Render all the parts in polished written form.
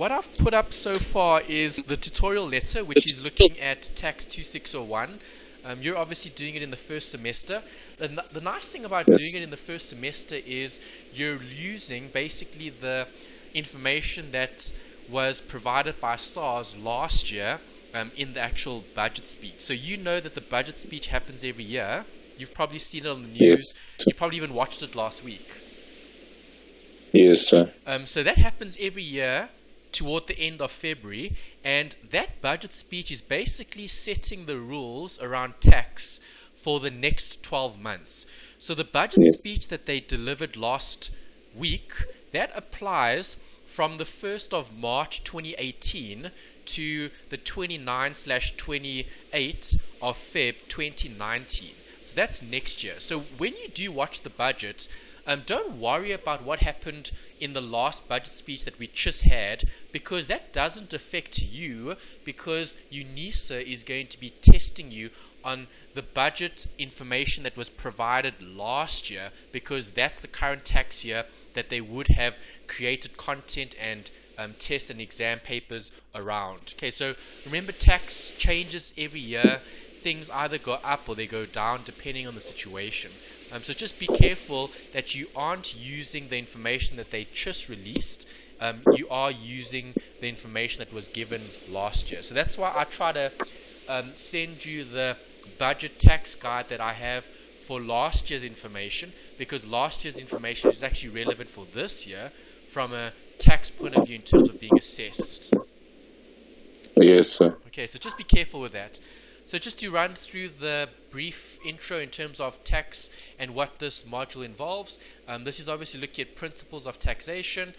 what I've put up so far is the tutorial letter, which is looking at Tax2601. You're obviously doing it in the first semester. The nice thing about doing it in the first semester is you're using basically the information that was provided by SARS last year in the actual budget speech. So you know that the budget speech happens every year. You've probably seen it on the news. You probably even watched it last week. Yes, sir. So that happens every year toward the end of February, and that budget speech is basically setting the rules around tax for the next 12 months. So the budget speech that they delivered last week, that applies from the 1st of March 2018 to the 29/28 of Feb 2019. So that's next year. So when you do watch the budget, don't worry about what happened in the last budget speech that we just had, because that doesn't affect you, because UNISA is going to be testing you on the budget information that was provided last year, because that's the current tax year that they would have created content and test and exam papers around. Okay, so remember, tax changes every year. Things either go up or they go down depending on the situation. So just be careful that you aren't using the information that they just released. You are using the information that was given last year. So that's why I try to send you the budget tax guide that I have for last year's information, because last year's information is actually relevant for this year from a tax point of view in terms of being assessed. Yes, sir. Okay, so just be careful with that. So just to run through the brief intro in terms of tax and what this module involves. This is obviously looking at principles of taxation.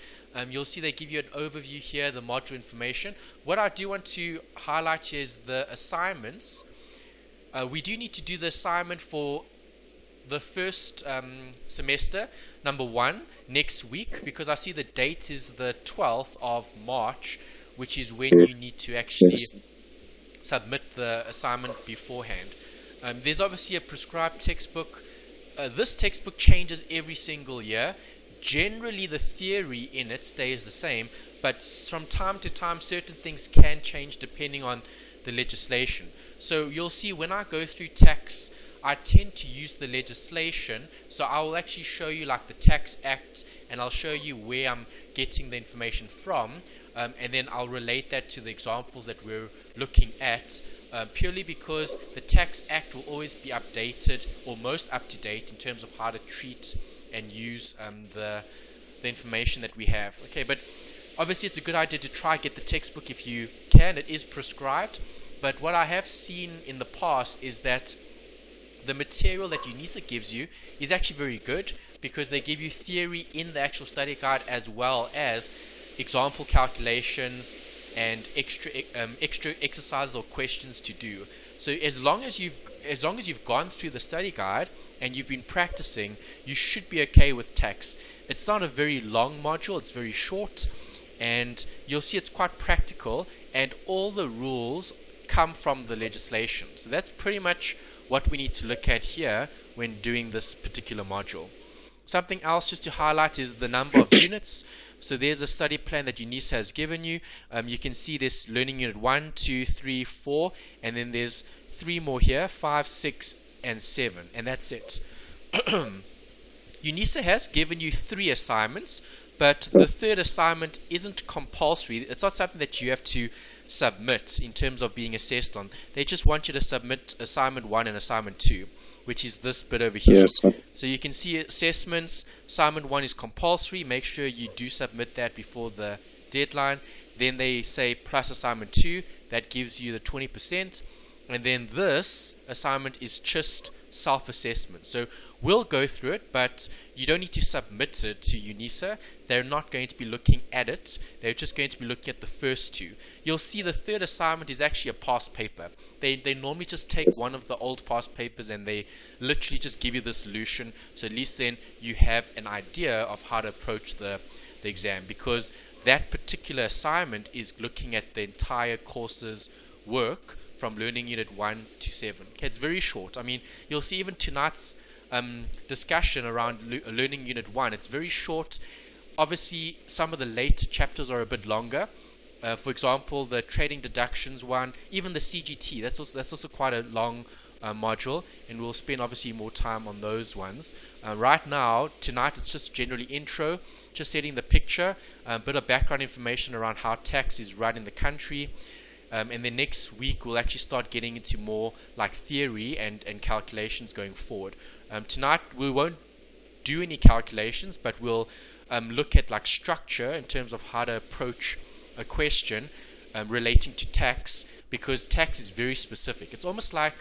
You'll see they give you an overview here, the module information. What I do want to highlight here is the assignments. We do need to do the assignment for the first semester, number 1, next week, because I see the date is the 12th of March, which is when you need to actually submit the assignment beforehand. There's obviously a prescribed textbook. This textbook changes every single year. Generally, the theory in it stays the same, but from time to time, certain things can change depending on the legislation. So you'll see when I go through tax, I tend to use the legislation. So I will actually show you like the Tax Act, and I'll show you where I'm getting the information from, and then I'll relate that to the examples that we're looking at, purely because the Tax Act will always be updated, or most up to date in terms of how to treat and use the information that we have. Okay, but obviously it's a good idea to try get the textbook if you can. It is prescribed, but what I have seen in the past is that the material that UNISA gives you is actually very good, because they give you theory in the actual study guide as well as example calculations and extra exercises or questions to do. So as long as you've gone through the study guide and you've been practicing, you should be okay with tax. It's not a very long module, it's very short, and you'll see it's quite practical, and all the rules come from the legislation. So that's pretty much what we need to look at here when doing this particular module. Something else just to highlight is the number of units. So there's a study plan that UNISA has given you. You can see this learning unit 1, 2, 3, 4, and then there's 3 more here, 5, 6, and 7, and that's it. UNISA has given you 3 assignments, but the third assignment isn't compulsory. It's not something that you have to submit in terms of being assessed on. They just want you to submit assignment 1 and assignment 2, which is this bit over here. Yes, sir. So you can see assessments. Assignment 1 is compulsory. Make sure you do submit that before the deadline. Then they say plus assignment 2. That gives you the 20%. And then this assignment is just self-assessment. So we'll go through it, but you don't need to submit it to UNISA. They're not going to be looking at it. They're just going to be looking at the first 2. You'll see the third assignment is actually a past paper. They normally just take one of the old past papers and they literally just give you the solution. So at least then you have an idea of how to approach the exam, because that particular assignment is looking at the entire course's work from Learning Unit 1 to 7. Okay, it's very short. I mean, you'll see even tonight's discussion around Learning Unit 1, it's very short. Obviously, some of the later chapters are a bit longer, For example, the trading deductions one, even the CGT, that's also quite a long module, and we'll spend obviously more time on those ones. Right now, tonight, it's just generally intro, just setting the picture, a bit of background information around how tax is run in the country, and then next week we'll actually start getting into more like theory and calculations going forward. Tonight we won't do any calculations, but we'll look at like structure in terms of how to approach a question relating to tax, because tax is very specific. It's almost like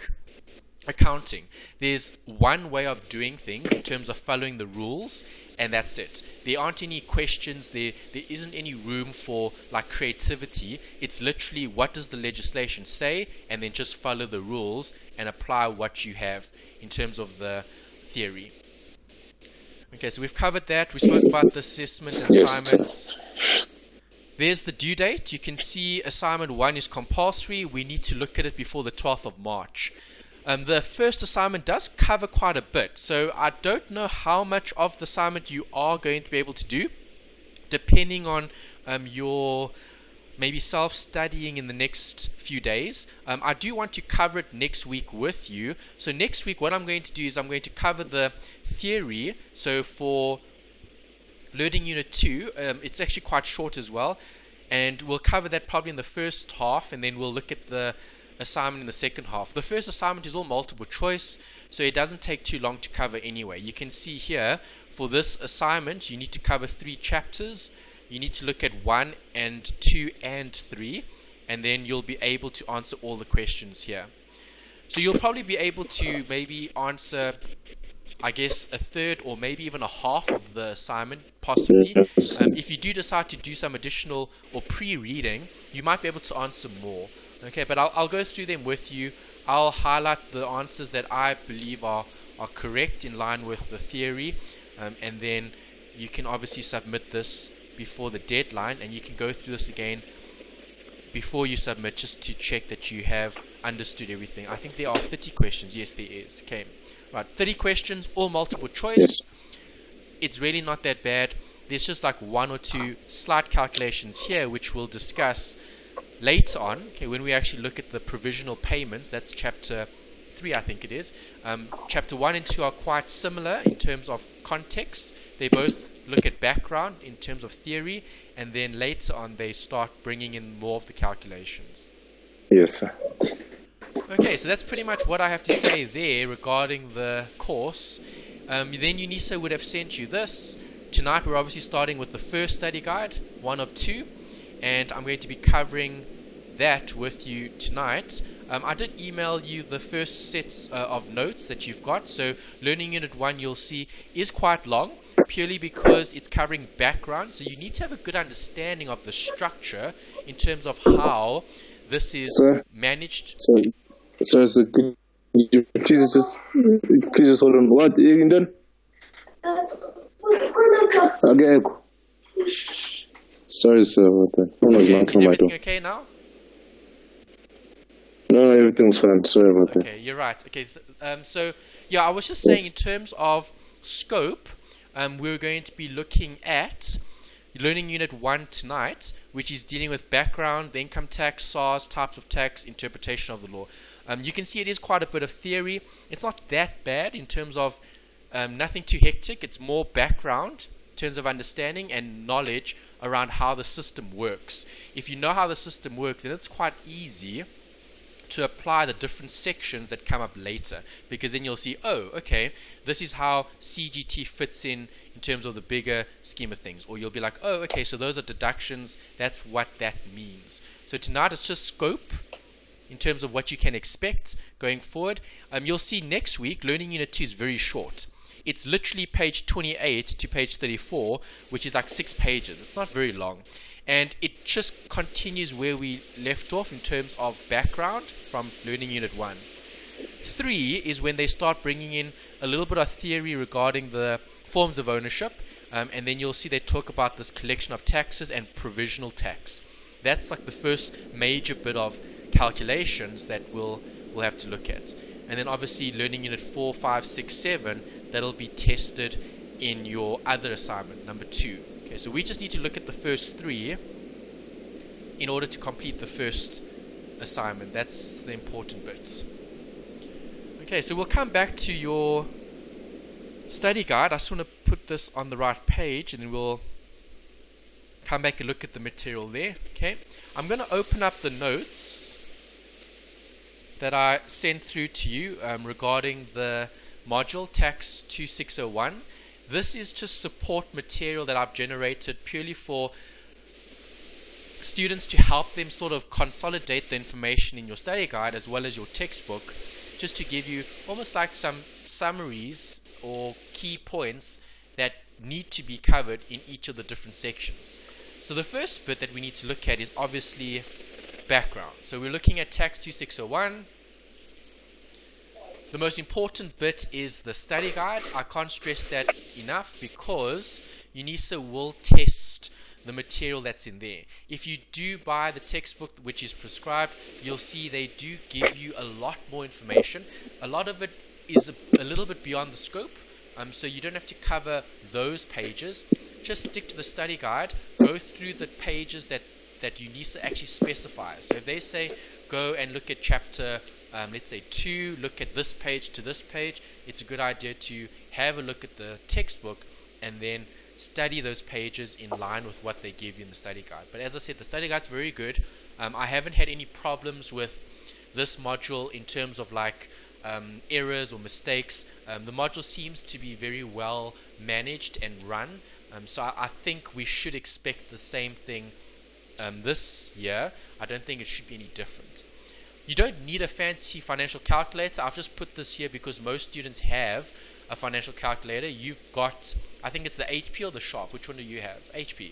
accounting. There's one way of doing things in terms of following the rules, and that's it. There aren't any questions, there isn't any room for like creativity. It's literally what does the legislation say, and then just follow the rules and apply what you have in terms of the theory. Okay, so we've covered that. We spoke about the assessment and assignments. There's the due date. You can see assignment 1 is compulsory. We need to look at it before the 12th of March. The first assignment does cover quite a bit, so I don't know how much of the assignment you are going to be able to do, depending on your maybe self-studying in the next few days. I do want to cover it next week with you. So next week what I'm going to do is I'm going to cover the theory. So for Learning Unit 2, it's actually quite short as well, and we'll cover that probably in the first half, and then we'll look at the assignment in the second half. The first assignment is all multiple choice, so it doesn't take too long to cover anyway. You can see here, for this assignment, you need to cover 3 chapters. You need to look at 1 and 2 and 3, and then you'll be able to answer all the questions here. So you'll probably be able to maybe answer, I guess, a third or maybe even a half of the assignment, possibly. If you do decide to do some additional or pre-reading, you might be able to answer more. Okay, but I'll go through them with you. I'll highlight the answers that I believe are correct in line with the theory, and then you can obviously submit this before the deadline, and you can go through this again before you submit just to check that you have understood everything. I think there are 30 questions. Yes, there is. Okay, right, 30 questions, all multiple choice. Yes. It's really not that bad. There's just like 1 or 2 slight calculations here which we'll discuss later on, okay, when we actually look at the provisional payments. That's chapter 3, I think it is. Chapter 1 and 2 are quite similar in terms of context. They both look at background in terms of theory, and then later on they start bringing in more of the calculations. Yes, sir. Okay, so that's pretty much what I have to say there regarding the course. Then UNISA would have sent you this. Tonight we're obviously starting with the first study guide, 1 of 2, and I'm going to be covering that with you tonight. I did email you the first sets of notes that you've got. So Learning Unit 1, you'll see, is quite long, purely because it's covering background. So you need to have a good understanding of the structure in terms of how this is managed. So could you please just hold on. What? You done? Okay. Sorry, sir, about that. Okay, is everything okay now? No, everything's fine. Sorry about that. Okay, you're right. Okay, so yeah, I was just saying in terms of scope, we're going to be looking at Learning Unit 1 tonight, which is dealing with background, the income tax, SARS, types of tax, interpretation of the law. You can see it is quite a bit of theory. It's not that bad in terms of nothing too hectic. It's more background in terms of understanding and knowledge around how the system works. If you know how the system works, then it's quite easy to apply the different sections that come up later, because then you'll see, oh, okay, this is how CGT fits in terms of the bigger scheme of things. Or you'll be like, oh, okay, so those are deductions, that's what that means. So tonight it's just scope in terms of what you can expect going forward. You'll see next week Learning Unit 2 is very short. It's literally page 28 to page 34, which is like 6 pages. It's not very long. And it just continues where we left off in terms of background from Learning Unit 1. 3 is when they start bringing in a little bit of theory regarding the forms of ownership, and then you'll see they talk about this collection of taxes and provisional tax. That's like the first major bit of calculations that we'll have to look at. And then obviously Learning Unit 4, 5, 6, 7, that'll be tested in your other assignment, number 2. Okay, so we just need to look at the first 3 in order to complete the first assignment. That's the important bit. Okay, so we'll come back to your study guide. I just want to put this on the right page, and then we'll come back and look at the material there. Okay, I'm going to open up the notes that I sent through to you regarding the module Tax2601. This is just support material that I've generated purely for students to help them sort of consolidate the information in your study guide as well as your textbook, just to give you almost like some summaries or key points that need to be covered in each of the different sections. So the first bit that we need to look at is obviously background. So we're looking at Tax2601. The most important bit is the study guide. I can't stress that enough because UNISA will test the material that's in there. If you do buy the textbook which is prescribed, you'll see they do give you a lot more information. A lot of it is a little bit beyond the scope, so you don't have to cover those pages. Just stick to the study guide, go through the pages that UNISA actually specifies. So if they say go and look at chapter let's say 2, look at this page to this page, it's a good idea to have a look at the textbook and then study those pages in line with what they give you in the study guide. But as I said, the study guide's very good. I haven't had any problems with this module in terms of like errors or mistakes. The module seems to be very well managed and run, so I think we should expect the same thing this year. I don't think it should be any different. You don't need a fancy financial calculator. I've just put this here because most students have a financial calculator. You've got, I think it's the HP or the Sharp. Which one do you have? HP.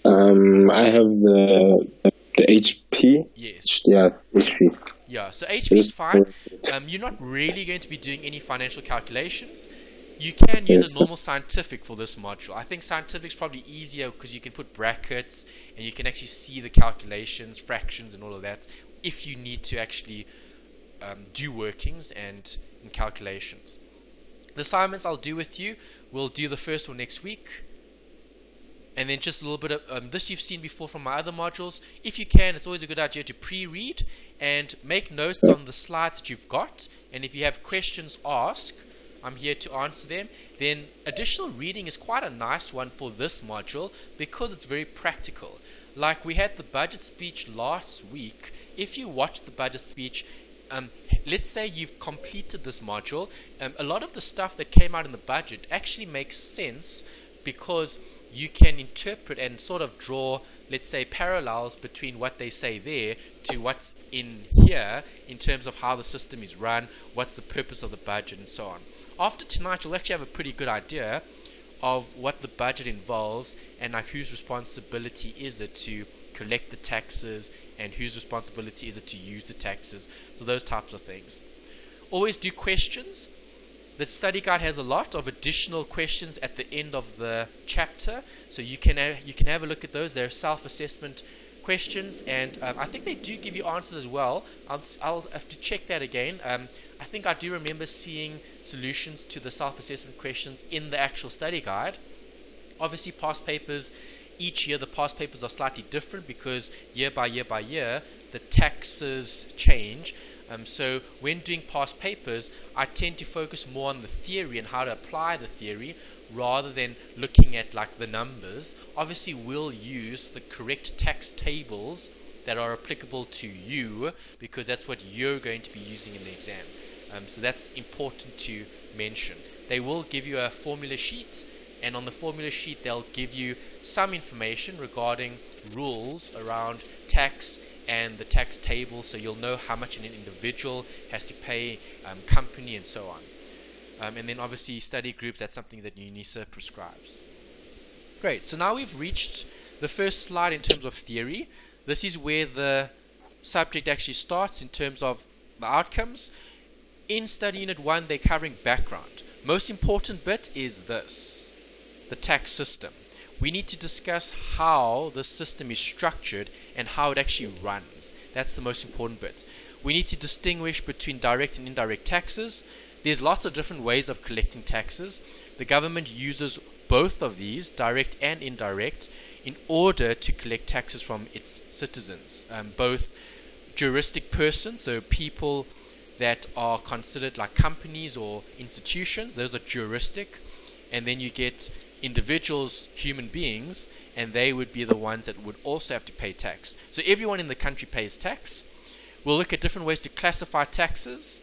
I have the HP. Yes. Yeah, HP. Yeah, so HP is fine. You're not really going to be doing any financial calculations. You can use a normal scientific for this module. I think scientific is probably easier because you can put brackets and you can actually see the calculations, fractions and all of that if you need to actually do workings and calculations. The assignments I'll do with you, we'll do the first one next week. And then just a little bit of this you've seen before from my other modules. If you can, it's always a good idea to pre-read and make notes on the slides that you've got. And if you have questions, ask. I'm here to answer them. Then additional reading is quite a nice one for this module because it's very practical. Like we had the budget speech last week. If you watch the budget speech, let's say you've completed this module, a lot of the stuff that came out in the budget actually makes sense because you can interpret and sort of draw, let's say, parallels between what they say there to what's in here in terms of how the system is run, what's the purpose of the budget, and so on. After tonight, you'll actually have a pretty good idea of what the budget involves and like whose responsibility is it to collect the taxes and whose responsibility is it to use the taxes. So those types of things. Always do questions. The study guide has a lot of additional questions at the end of the chapter, so you can have a look at those. They're self-assessment questions, and I think they do give you answers as well. I'll have to check that again. I think I do remember seeing solutions to the self-assessment questions in the actual study guide. Obviously, past papers, each year the past papers are slightly different because year by year the taxes change. So when doing past papers, I tend to focus more on the theory and how to apply the theory rather than looking at like the numbers. Obviously, we'll use the correct tax tables that are applicable to you because that's what you're going to be using in the exam. So that's important to mention. They will give you a formula sheet, and on the formula sheet they'll give you some information regarding rules around tax and the tax table, so you'll know how much an individual has to pay, company, and so on. And then obviously study groups, that's something that UNISA prescribes. Great, so now we've reached the first slide in terms of theory. This is where the subject actually starts in terms of the outcomes. In study unit 1, they're covering background. Most important bit is this, the tax system. We need to discuss how the system is structured and how it actually runs. That's the most important bit. We need to distinguish between direct and indirect taxes. There's lots of different ways of collecting taxes. The government uses both of these, direct and indirect, in order to collect taxes from its citizens, both juristic persons, so people that are considered like companies or institutions, those are juristic, and then you get individuals, human beings, and they would be the ones that would also have to pay tax. So everyone in the country pays tax. We'll look at different ways to classify taxes.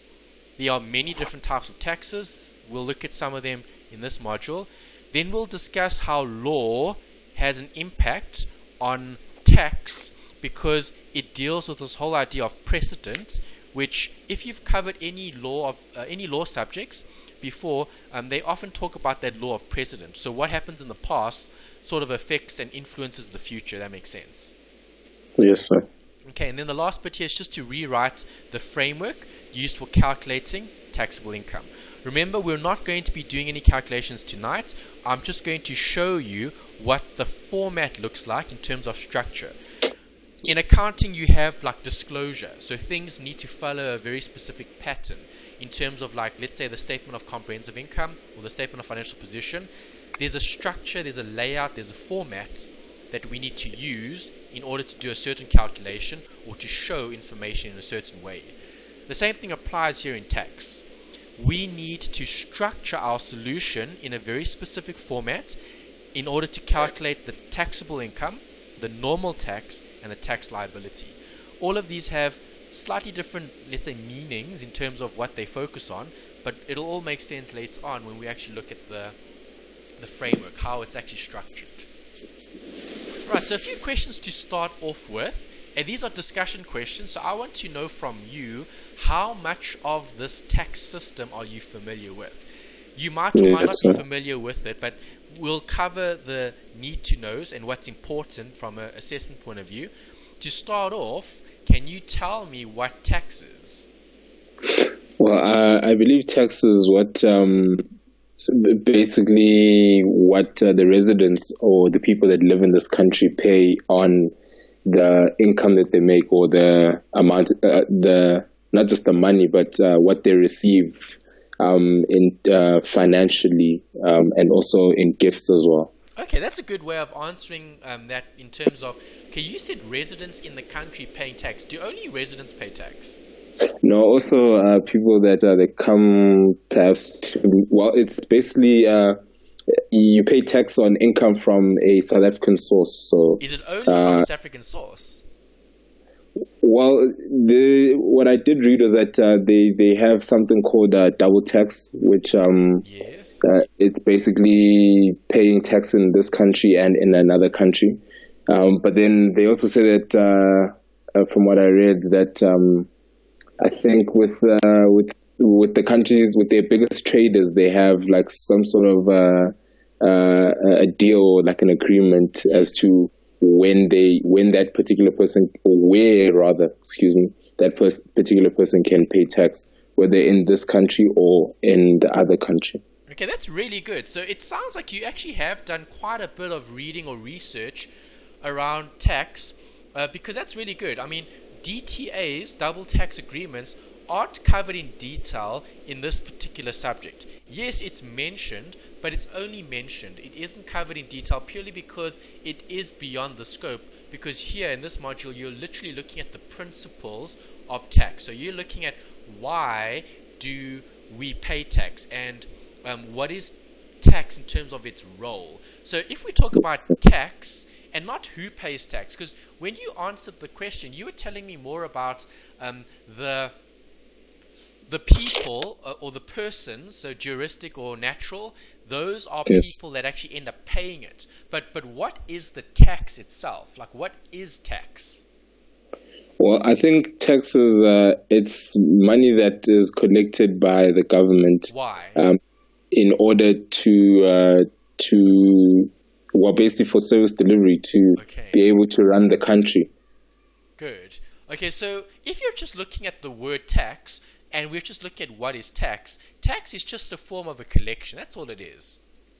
There are many different types of taxes. We'll look at some of them in this module. Then we'll discuss how law has an impact on tax, because it deals with this whole idea of precedent, which, if you've covered any law subjects before, they often talk about that law of precedent. So what happens in the past sort of affects and influences the future. That makes sense? Yes, sir. Okay, and then the last bit here is just to rewrite the framework used for calculating taxable income. Remember, we're not going to be doing any calculations tonight. I'm just going to show you what the format looks like in terms of structure. In accounting, you have like disclosure. So things need to follow a very specific pattern in terms of, like, let's say the statement of comprehensive income or the statement of financial position. There's a structure, there's a layout, there's a format that we need to use in order to do a certain calculation or to show information in a certain way. The same thing applies here in tax. We need to structure our solution in a very specific format in order to calculate the taxable income, the normal tax, and the tax liability. All of these have slightly different, let's say, meanings in terms of what they focus on, but it'll all make sense later on when we actually look at the framework, how it's actually structured. Right, so a few questions to start off with, and these are discussion questions. So I want to know from you, how much of this tax system are you familiar with? You might or might not be familiar with it, but we'll cover the need to knows and what's important from an assessment point of view. To start off, can you tell me what tax is? Well, I believe tax is what basically what the residents or the people that live in this country pay on the income that they make, or the amount, not just the money, but what they receive in financially, and also in gifts as well. Okay, that's a good way of answering that in terms of, okay, you said residents in the country paying tax. Do only residents pay tax? No, also people that they come perhaps to, well, it's basically you pay tax on income from a South African source. So is it only from a South African source? Well, what I did read was that they have something called double tax, which yes. It's basically paying tax in this country and in another country. But then they also say that, from what I read, that I think with the countries, with their biggest traders, they have like some sort of a deal, like an agreement as to when that particular person, or where rather, that particular person can pay tax, whether in this country or in the other country. Okay, that's really good. So it sounds like you actually have done quite a bit of reading or research around tax, because that's really good. I mean, DTAs, double tax agreements, aren't covered in detail in this particular subject. Yes, it's mentioned, but it's only mentioned. It isn't covered in detail purely because it is beyond the scope, because here in this module you're literally looking at the principles of tax. So you're looking at why do we pay tax, and what is tax in terms of its role. So if we talk about tax and not who pays tax, because when you answered the question, you were telling me more about the people or the persons, so juristic or natural, those are people that actually end up paying it. But what is the tax itself? Like, what is tax? Well, I think tax is it's money that is collected by the government. Why? In order to well, basically for service delivery, to be able to run the country. Good. Okay, so if you're just looking at the word tax, and we're just looking at what is tax, tax is just a form of a collection. That's all it is,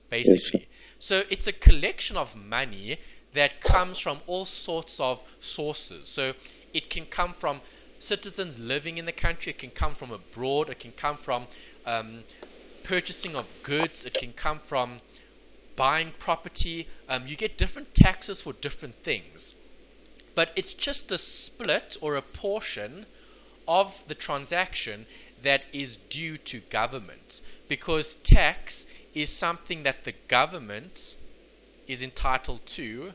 basically. Yes. So it's a collection of money that comes from all sorts of sources. So it can come from citizens living in the country, it can come from abroad, it can come from purchasing of goods, it can come from buying property, you get different taxes for different things. But it's just a split or a portion of the transaction that is due to government, because tax is something that the government is entitled to,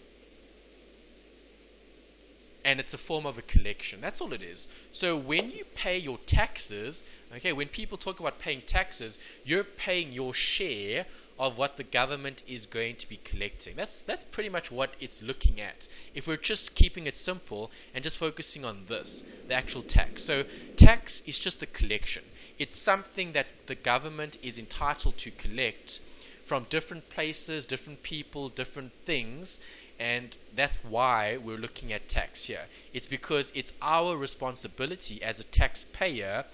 and it's a form of a collection. That's all it is. So when you pay your taxes, okay, when people talk about paying taxes, you're paying your share of what the government is going to be collecting. That's pretty much what it's looking at. If we're just keeping it simple and just focusing on this, the actual tax. So tax is just a collection. It's something that the government is entitled to collect from different places, different people, different things, and that's why we're looking at tax here. It's because it's our responsibility as a taxpayer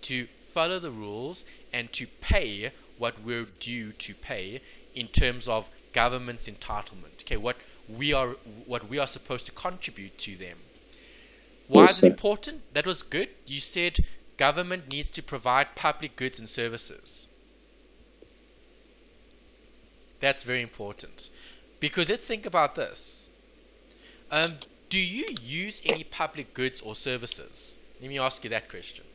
to follow the rules and to pay what we're due to pay in terms of government's entitlement. Okay, what we are supposed to contribute to them. Why is it important? That was good. You said government needs to provide public goods and services. That's very important. Because let's think about this. Do you use any public goods or services? Let me ask you that question.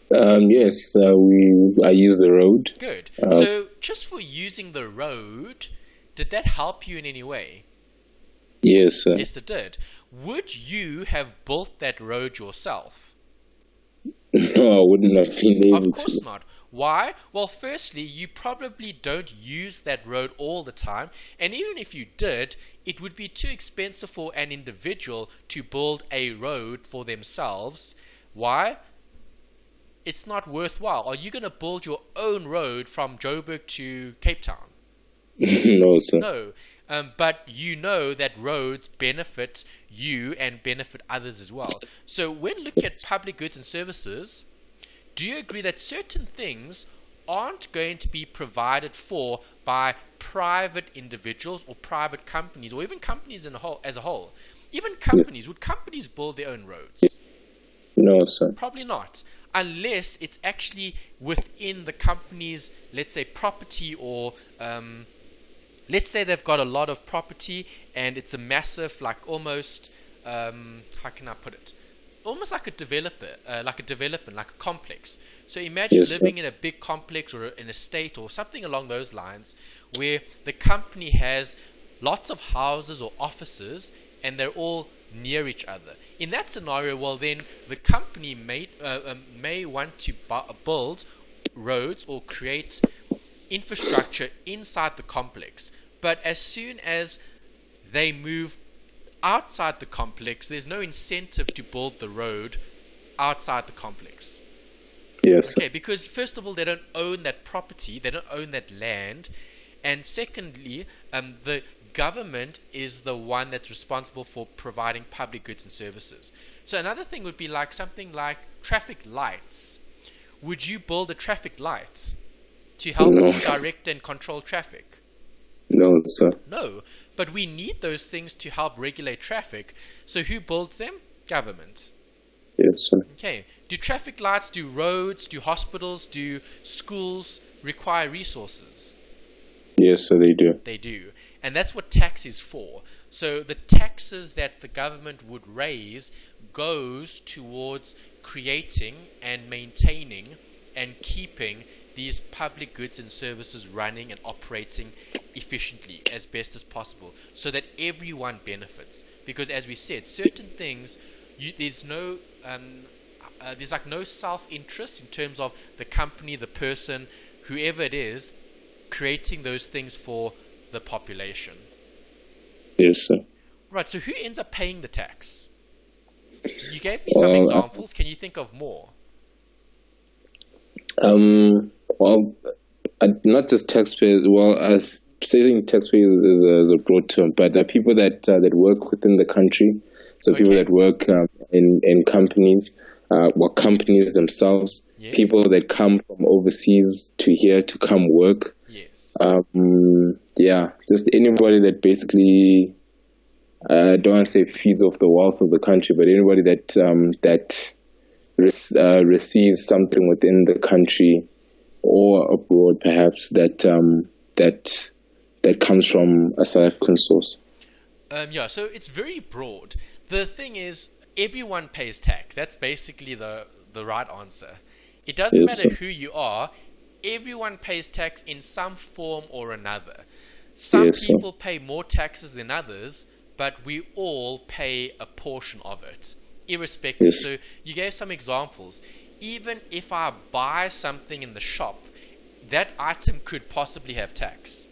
Yes, I use the road. Good. So just for using the road, did that help you in any way? Yes, sir. Yes, it did. Would you have built that road yourself? No, I wouldn't have been able to. Of course not. Why? Well, firstly, you probably don't use that road all the time, and even if you did, it would be too expensive for an individual to build a road for themselves. Why? It's not worthwhile. Are you going to build your own road from Joburg to Cape Town? No, sir. No. But you know that roads benefit you and benefit others as well. So when looking at public goods and services, do you agree that certain things aren't going to be provided for by private individuals or private companies or even companies as a whole? Even companies, Yes. would companies build their own roads? No, sir. Probably not, unless it's actually within the company's, let's say, property, or let's say they've got a lot of property and it's a massive, like almost, how can I put it? Almost like a development, like a complex. So imagine Yes, living sir. in a big complex or an estate or something along those lines, where the company has lots of houses or offices and they're all near each other. In that scenario, well then the company may want to build roads or create infrastructure inside the complex. But as soon as they move outside the complex, there's no incentive to build the road outside the complex. Yes. Okay, because first of all, they don't own that property, they don't own that land, and secondly, the government is the one that's responsible for providing public goods and services. So another thing would be like something like traffic lights. Would you build a traffic light to help No. direct and control traffic? No, sir. No, but we need those things to help regulate traffic. So who builds them? Government. Yes, sir. Okay. Do traffic lights, do roads, do hospitals, do schools require resources? Yes, sir, they do. They do. And that's what tax is for. So the taxes that the government would raise goes towards creating and maintaining and keeping these public goods and services running and operating efficiently as best as possible, so that everyone benefits. Because as we said, certain things, there's like no self-interest in terms of the company, the person, whoever it is, creating those things for the population. Yes, sir. Right, so who ends up paying the tax? You gave me some examples. Can you think of more? Well, not just taxpayers. Well, saying taxpayers is a broad term, but people that work within the country. So Okay. people that work in companies, companies themselves. Yes. People that come from overseas to here to come work. Yes. Yeah, just anybody that basically, I don't want to say feeds off the wealth of the country, but anybody that receives something within the country or abroad, perhaps that that comes from a South African source? Yeah, so it's very broad. The thing is, everyone pays tax. That's basically the right answer. It doesn't Yes, matter sir. who you are. Everyone pays tax in some form or another. Some Yes, sir. people pay more taxes than others, but we all pay a portion of it, irrespective. Yes. So you gave some examples. Even if I buy something in the shop, that item could possibly have tax.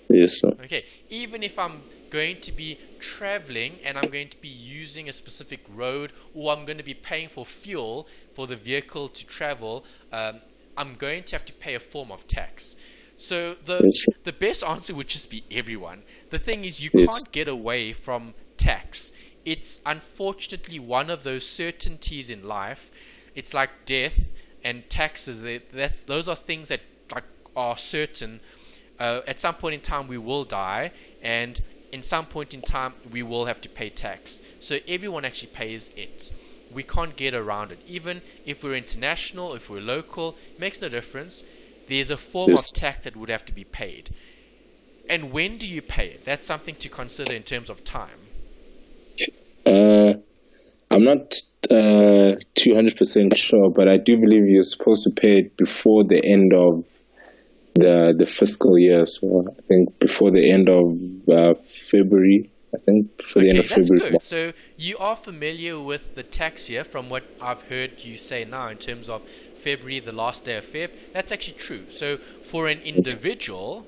Yes, sir. Okay, even if I'm going to be traveling and I'm going to be using a specific road, or I'm going to be paying for fuel for the vehicle to travel, I'm going to have to pay a form of tax. So Yes, sir. the best answer would just be everyone. The thing is, you Yes. can't get away from tax. It's unfortunately one of those certainties in life. It's like death and taxes. Those are things that like are certain. At some point in time, we will die, and in some point in time, we will have to pay tax. So everyone actually pays it. We can't get around it. Even if we're international, if we're local, it makes no difference. There's a form Yes. of tax that would have to be paid. And when do you pay it? That's something to consider in terms of time. I'm not 200% sure, but I do believe you're supposed to pay it before the end of the fiscal year. So I think before the end of February. I think before the end Okay, of that's February. good. So you are familiar with the tax year from what I've heard you say now in terms of February, the last day of Feb. That's actually true. So for an individual,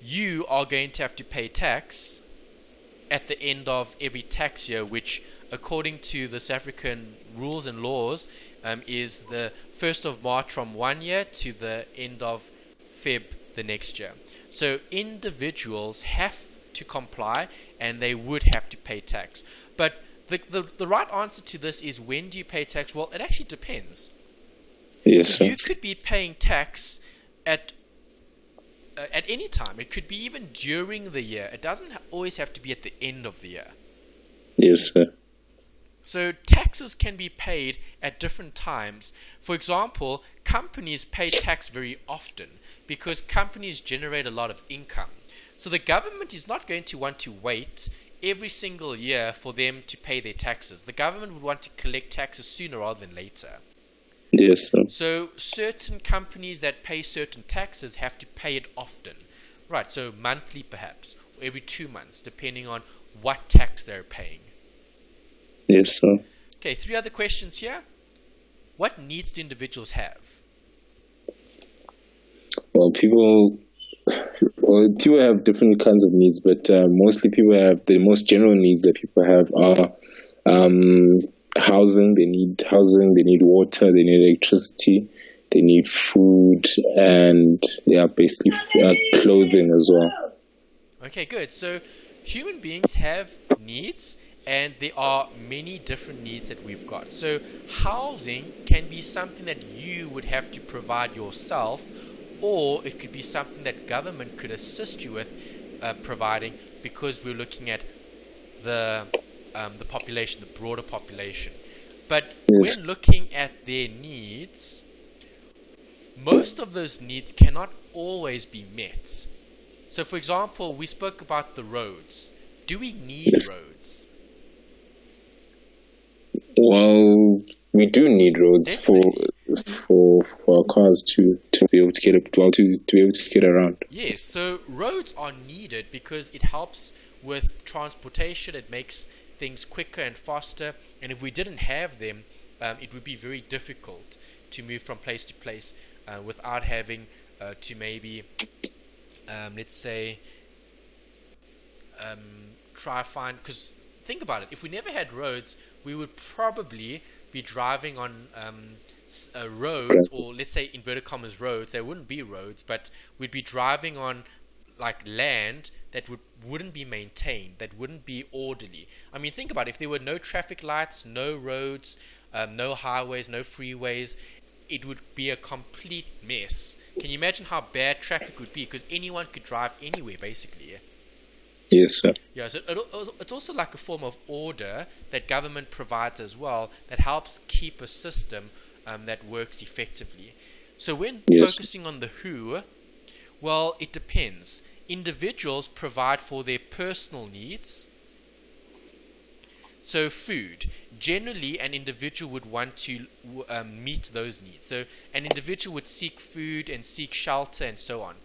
you are going to have to pay tax at the end of every tax year, which according to the South African rules and laws is the 1st of March from one year to the end of Feb the next year. So individuals have to comply and they would have to pay tax. But the right answer to this is, when do you pay tax? Well, it actually depends. Yes, sir. You could be paying tax at any time. It could be even during the year. It doesn't always have to be at the end of the year. Yes, sir. So taxes can be paid at different times. For example, companies pay tax very often because companies generate a lot of income. So the government is not going to want to wait every single year for them to pay their taxes. The government would want to collect taxes sooner rather than later. Yes, sir. So certain companies that pay certain taxes have to pay it often. Right, so monthly perhaps, or every 2 months, depending on what tax they're paying. Yes, sir. Okay, 3 other questions here. What needs do individuals have? Well, people have different kinds of needs, but mostly people have the most general needs that people have are housing. They need housing. They need water. They need electricity. They need food, and basically clothing as well. Okay, good. So human beings have needs, and there are many different needs that we've got. So housing can be something that you would have to provide yourself, or it could be something that government could assist you with providing, because we're looking at the population, the broader population. But Yes. when looking at their needs, most of those needs cannot always be met. So, for example, we spoke about the roads. Do we need Yes. roads? Well, we do need roads for our cars to be able to get around. Yes, so roads are needed because it helps with transportation. It makes things quicker and faster. And if we didn't have them, it would be very difficult to move from place to place without having to maybe, let's say, try find. Because think about it, if we never had roads, we would probably be driving on roads, or let's say inverted commas roads. There wouldn't be roads, but we'd be driving on like land that wouldn't be maintained, that wouldn't be orderly. I mean, think about it. If there were no traffic lights, no roads, no highways, no freeways, it would be a complete mess. Can you imagine how bad traffic would be? Because anyone could drive anywhere, basically. Yes, sir. Yeah, so it's also like a form of order that government provides as well, that helps keep a system that works effectively. So when Yes. focusing on the who, well, it depends. Individuals provide for their personal needs. So food. Generally, an individual would want to meet those needs. So an individual would seek food and seek shelter and so on.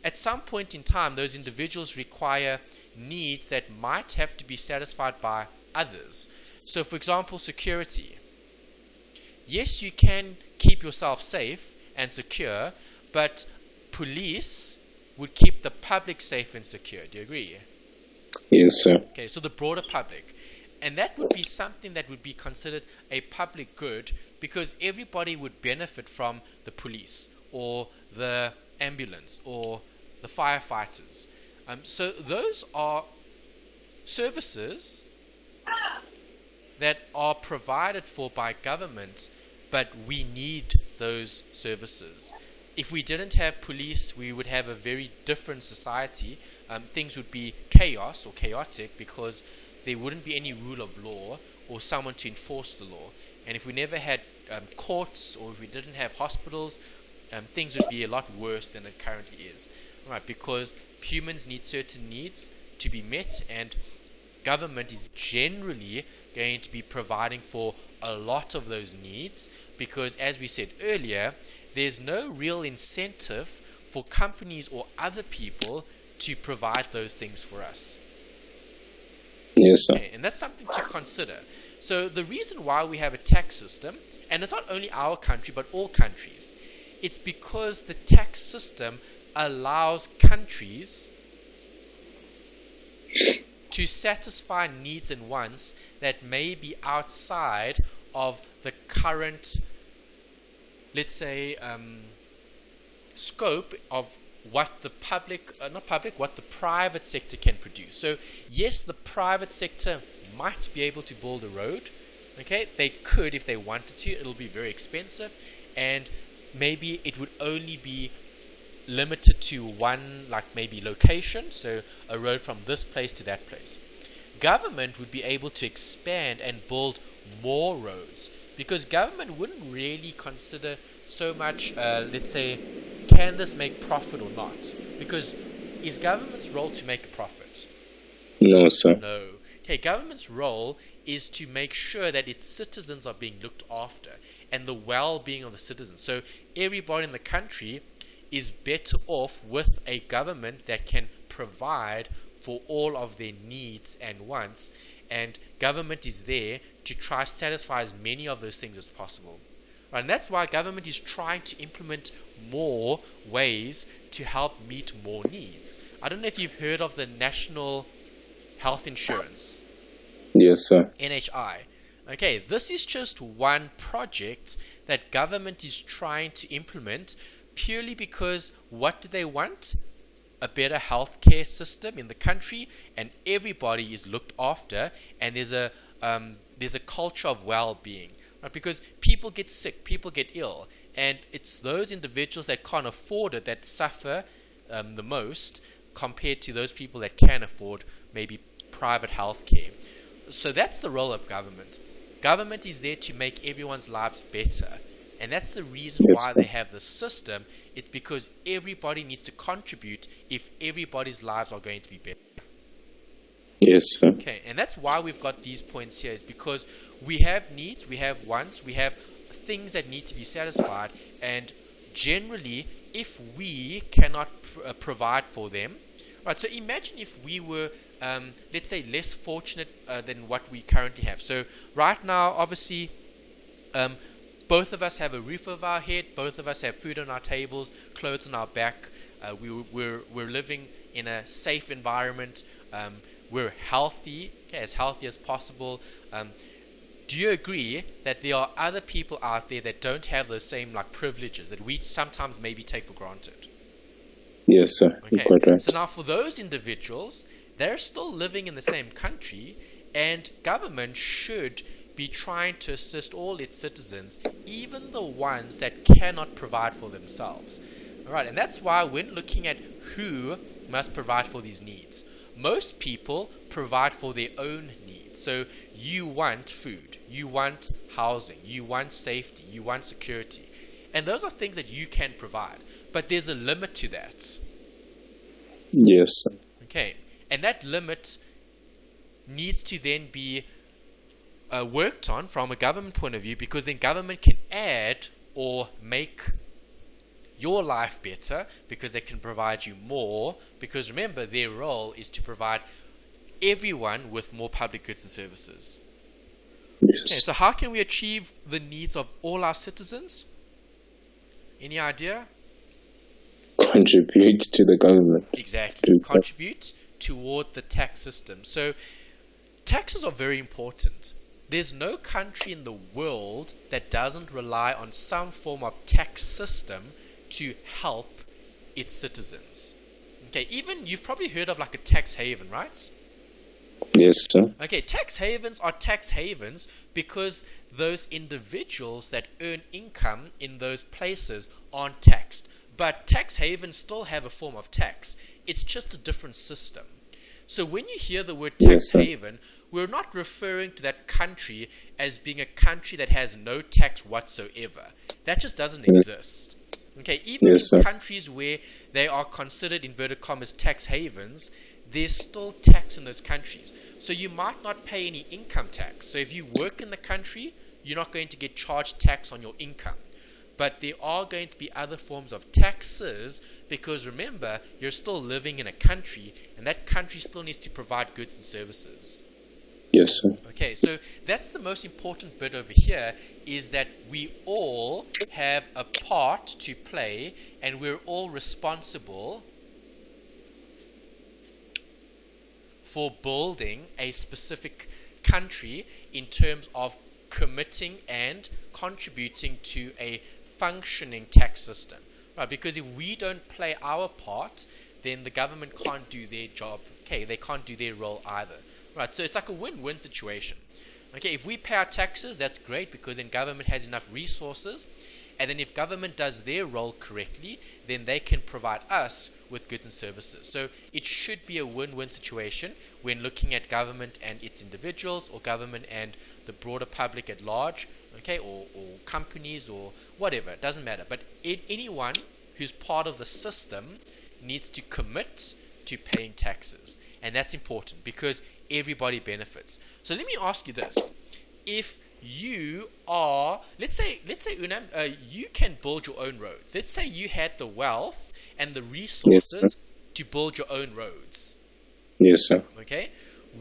At some point in time, those individuals require needs that might have to be satisfied by others. So, for example, security. Yes, you can keep yourself safe and secure, but police would keep the public safe and secure. Do you agree? Yes, sir. Okay, so the broader public. And that would be something that would be considered a public good, because everybody would benefit from the police or the ambulance or the firefighters. So those are services that are provided for by government, but we need those services. If we didn't have police, we would have a very different society. Things would be chaos or chaotic, because there wouldn't be any rule of law or someone to enforce the law. And if we never had courts, or if we didn't have hospitals, things would be a lot worse than it currently is. Right? Because humans need certain needs to be met, and government is generally going to be providing for a lot of those needs, because, as we said earlier, there's no real incentive for companies or other people to provide those things for us. Yes, sir. Okay, and that's something to consider. So the reason why we have a tax system, and it's not only our country but all countries, it's because the tax system allows countries to satisfy needs and wants that may be outside of the current, let's say, scope of what the what the private sector can produce. So yes, the private sector might be able to build a road. Okay, they could if they wanted to. It'll be very expensive, and maybe it would only be limited to one, like maybe location, so a road from this place to that place. Government would be able to expand and build more roads, because government wouldn't really consider so much, let's say, can this make profit or not? Because is government's role to make a profit? No, sir. No. Okay, government's role is to make sure that its citizens are being looked after, and the well-being of the citizens. So everybody in the country is better off with a government that can provide for all of their needs and wants, and government is there to try to satisfy as many of those things as possible. Right, and that's why government is trying to implement more ways to help meet more needs. I don't know if you've heard of the National Health Insurance. Yes, sir. NHI. Okay, this is just one project that government is trying to implement, purely because what do they want? A better healthcare system in the country, and everybody is looked after, and there's a culture of well-being. Right? Because people get sick, people get ill, and it's those individuals that can't afford it that suffer the most, compared to those people that can afford maybe private healthcare. So that's the role of government. Government is there to make everyone's lives better, and that's the reason why they have the system. It's because everybody needs to contribute if everybody's lives are going to be better. Yes, sir. Okay, and that's why we've got these points here, is because we have needs, we have wants, we have things that need to be satisfied, and generally, if we cannot provide for them, right? So imagine if we were, let's say, less fortunate than what we currently have. So right now, obviously, both of us have a roof over our head, both of us have food on our tables, clothes on our back. We're living in a safe environment. We're healthy, okay, as healthy as possible. Do you agree that there are other people out there that don't have those same privileges that we sometimes maybe take for granted? Yes, sir. Okay. You're quite right. So now for those individuals, they're still living in the same country, and government should be trying to assist all its citizens, even the ones that cannot provide for themselves. All right, and that's why when looking at who must provide for these needs, most people provide for their own needs. So you want food, you want housing, you want safety, you want security. And those are things that you can provide. But there's a limit to that. Yes. Okay. And that limit needs to then be worked on from a government point of view, because then government can add or make your life better because they can provide you more, because remember, their role is to provide everyone with more public goods and services. Yes. Okay, so how can we achieve the needs of all our citizens? Any idea? Contribute to the government. Exactly. Contribute toward the tax system. So taxes are very important. There's no country in the world that doesn't rely on some form of tax system to help its citizens. Okay, even you've probably heard of like a tax haven, right? Yes, sir. Okay, tax havens are tax havens because those individuals that earn income in those places aren't taxed. But tax havens still have a form of tax. It's just a different system. So when you hear the word tax haven, we're not referring to that country as being a country that has no tax whatsoever. That just doesn't exist. Okay, even in countries where they are considered, inverted commas, tax havens, there's still tax in those countries. So you might not pay any income tax. So if you work in the country, you're not going to get charged tax on your income. But there are going to be other forms of taxes, because remember, you're still living in a country, and that country still needs to provide goods and services. Yes, sir. Okay, so that's the most important bit over here, is that we all have a part to play, and we're all responsible for building a specific country in terms of committing and contributing to a functioning tax system, right? Because if we don't play our part, then the government can't do their job. Okay, they can't do their role either, right? So it's like a win-win situation. Okay, if we pay our taxes, that's great, because then government has enough resources, and then if government does their role correctly, then they can provide us with goods and services. So it should be a win-win situation when looking at government and its individuals, or government and the broader public at large, okay, or companies or whatever, it doesn't matter. But anyone who's part of the system needs to commit to paying taxes. And that's important because everybody benefits. So let me ask you this. If you are, let's say Unam, you can build your own roads. Let's say you had the wealth and the resources to build your own roads. Yes, sir. Okay?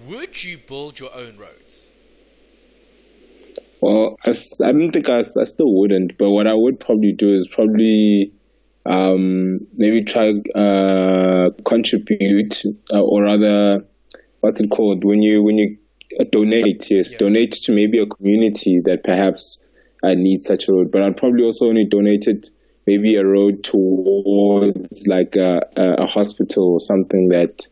Would you build your own roads? Well, I don't think I still wouldn't, but what I would probably do is probably maybe try contribute, or rather, what's it called, when you donate? Yes, donate to maybe a community that perhaps needs such a road. But I'd probably also only donate it, maybe a road towards like a hospital or something that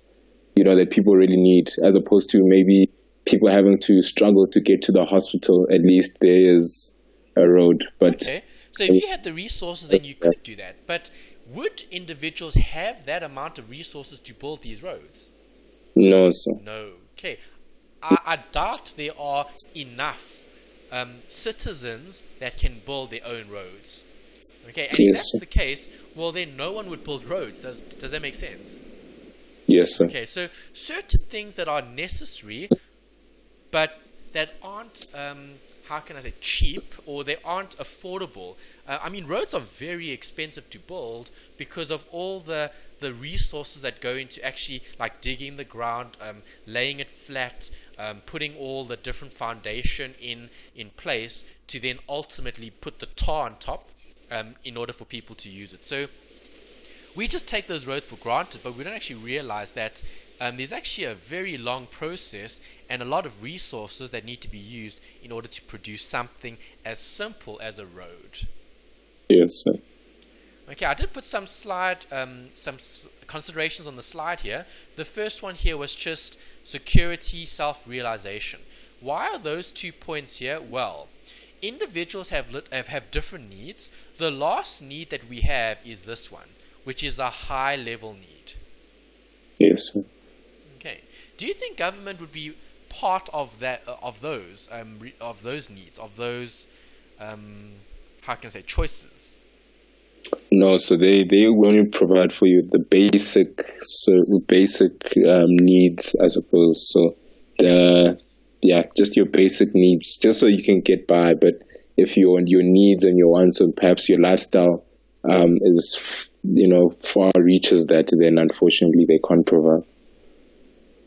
that people really need, as opposed to maybe people having to struggle to get to the hospital. At least there is a road. But okay. So if you had the resources, then you could do that. But would individuals have that amount of resources to build these roads? No, sir. No. Okay. I doubt there are enough citizens that can build their own roads. Okay, and if that's the case, well then no one would build roads. Does that make sense? Yes, sir. Okay, so certain things that are necessary, but that aren't, how can I say, cheap, or they aren't affordable. I mean, roads are very expensive to build because of all the resources that go into actually like digging the ground, laying it flat, putting all the different foundation in place to then ultimately put the tar on top in order for people to use it. So we just take those roads for granted, but we don't actually realize that there's actually a very long process and a lot of resources that need to be used in order to produce something as simple as a road. Yes, sir. Okay, I did put some considerations on the slide here. The first one here was just security, self-realization. Why are those 2 points here? Well, individuals have different needs. The last need that we have is this one, which is a high-level need. Yes, sir. Okay. Do you think government would be part of that of those needs, of those how can I say, choices? No, so they only provide for you the basic needs, I suppose. So just your basic needs, just so you can get by. But if your needs and your wants, and perhaps your lifestyle is far reaches that, then unfortunately they can't provide.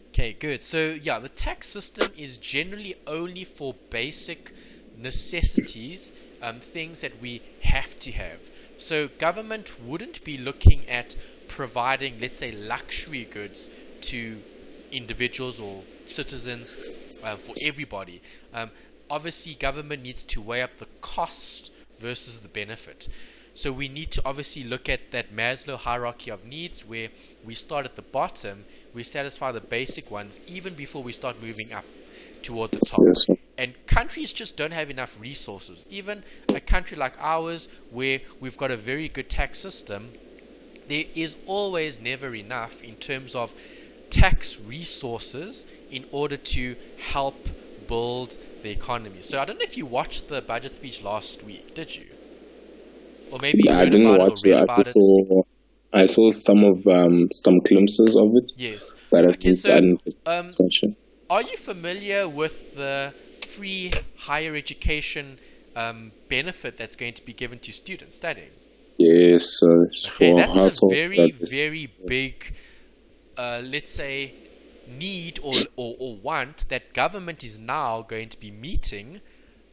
Okay, good. So yeah, the tax system is generally only for basic necessities, things that we have to have. So government wouldn't be looking at providing, let's say, luxury goods to individuals or citizens, for everybody. Obviously, government needs to weigh up the cost versus the benefit. So we need to obviously look at that Maslow hierarchy of needs, where we start at the bottom, we satisfy the basic ones even before we start moving up toward the top. Yes. And countries just don't have enough resources. Even a country like ours, where we've got a very good tax system, there is always never enough in terms of tax resources in order to help build the economy. So I don't know if you watched the budget speech last week, did you? Or maybe you I heard didn't about watch it or read it. about it. I saw some glimpses of it. Yes. But I Okay, so didn't pay attention. are you familiar with the free higher education benefit that's going to be given to students studying? Yes, Okay, for that's a households. very, very big, let's say, need or want that government is now going to be meeting,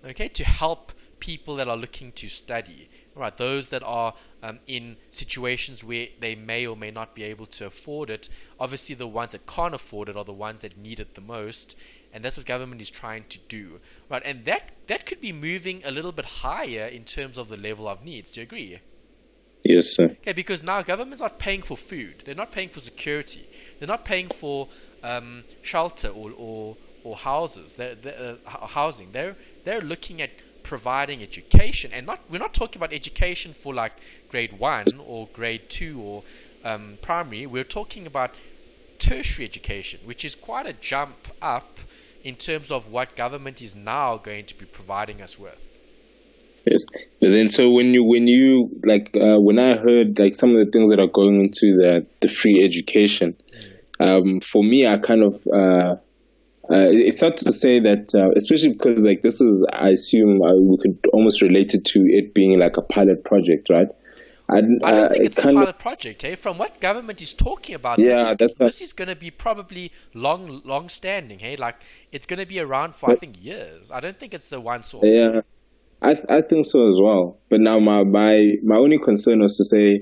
okay, to help people that are looking to study. Right, those that are in situations where they may or may not be able to afford it. Obviously, the ones that can't afford it are the ones that need it the most, and that's what government is trying to do. Right, and that could be moving a little bit higher in terms of the level of needs. Do you agree? Yes, sir. Okay, because now government's not paying for food, they're not paying for security, they're not paying for shelter or houses, housing. They're looking at providing education, and we're not talking about education for like grade 1 or grade 2 or primary. We're talking about tertiary education, which is quite a jump up in terms of what government is now going to be providing us with. Yes, but then so when you like when I heard like some of the things that are going into the free education, for me, I kind of it's not to say that, especially because like this is, I assume we could almost relate it to it being like a pilot project, right? I don't think it's a pilot project, eh? From what government is talking about, yeah, this is going to be probably long standing, hey? Like it's going to be around for I think years. I don't think it's the one sort. Yeah, I think so as well. But now my only concern was to say,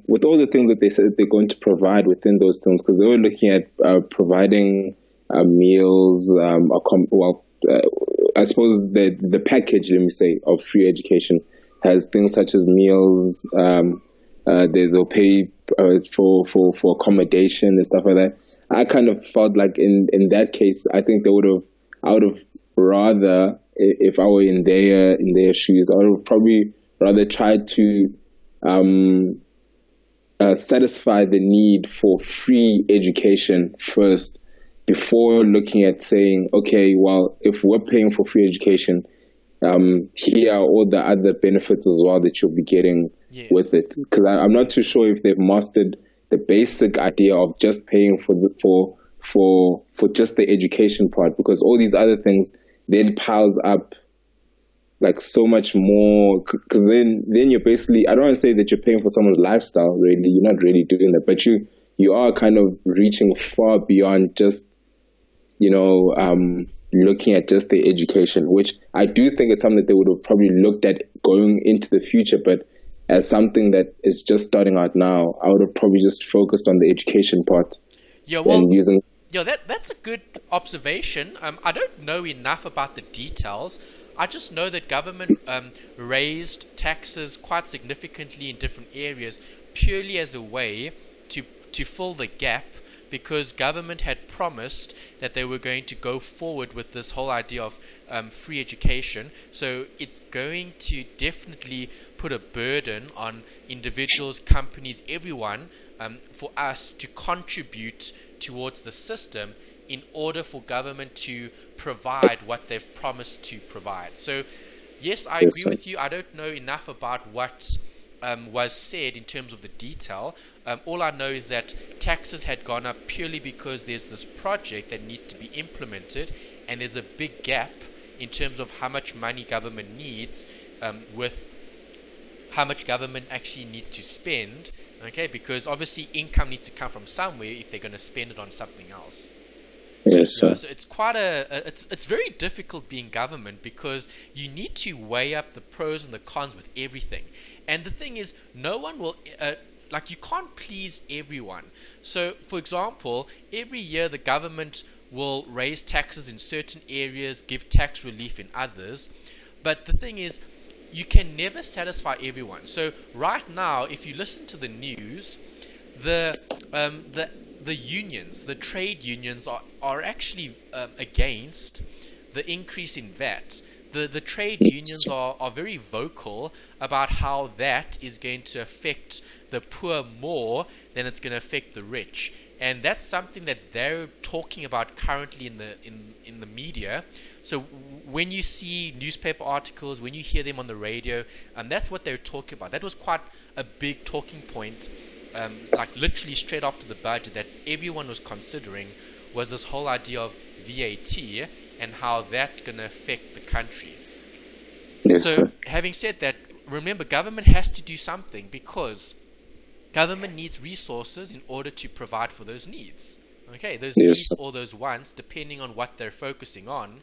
with all the things that they said that they're going to provide within those things, because they were looking at providing meals, I suppose the package, let me say, of free education has things such as meals. They'll pay for accommodation and stuff like that. I kind of felt like in that case, I think I would have rather, if I were in their shoes, I would have probably rather tried to satisfy the need for free education first, before looking at saying, okay, well, if we're paying for free education, here are all the other benefits as well that you'll be getting with it. Because I'm not too sure if they've mastered the basic idea of just paying for just the education part, because all these other things then piles up like so much more. Because then you're basically, I don't want to say that you're paying for someone's lifestyle, really. You're not really doing that, but you are kind of reaching far beyond just, looking at just the education, which I do think it's something that they would have probably looked at going into the future. But as something that is just starting out now, I would have probably just focused on the education part. Yeah, well, that's a good observation. I don't know enough about the details. I just know that government raised taxes quite significantly in different areas purely as a way to fill the gap, because government had promised that they were going to go forward with this whole idea of free education. So it's going to definitely put a burden on individuals, companies, everyone, for us to contribute towards the system in order for government to provide what they've promised to provide. So, yes, I agree with you. I don't know enough about what was said in terms of the detail. All I know is that taxes had gone up purely because there's this project that needs to be implemented, and there's a big gap in terms of how much money government needs with how much government actually needs to spend, okay, because obviously income needs to come from somewhere if they're going to spend it on something else. Yes, sir. So it's quite it's very difficult being government, because you need to weigh up the pros and the cons with everything. And the thing is, no one will, you can't please everyone. So, for example, every year the government will raise taxes in certain areas, give tax relief in others. But the thing is, you can never satisfy everyone. So right now, if you listen to the news, the unions, the trade unions are actually against the increase in VAT. The trade unions are very vocal about how that is going to affect the poor more than it's going to affect the rich. And that's something that they're talking about currently in the media. So when you see newspaper articles, when you hear them on the radio, that's what they're talking about. That was quite a big talking point, literally straight after the budget, that everyone was considering, was this whole idea of VAT and how that's going to affect the country. Yes, so, sir. Having said that, remember, government has to do something, because government needs resources in order to provide for those needs. Okay, those needs or those wants, depending on what they're focusing on,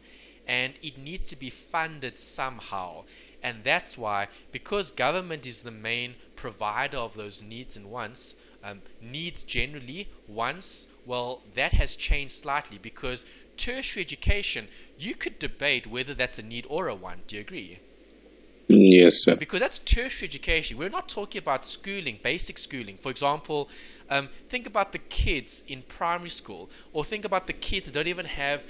and it needs to be funded somehow. And that's why, because government is the main provider of those needs and wants, needs generally, wants, well, that has changed slightly, because tertiary education, you could debate whether that's a need or a want. Do you agree? Yes, sir. Because that's tertiary education. We're not talking about schooling, basic schooling. For example, think about the kids in primary school, or think about the kids that don't even have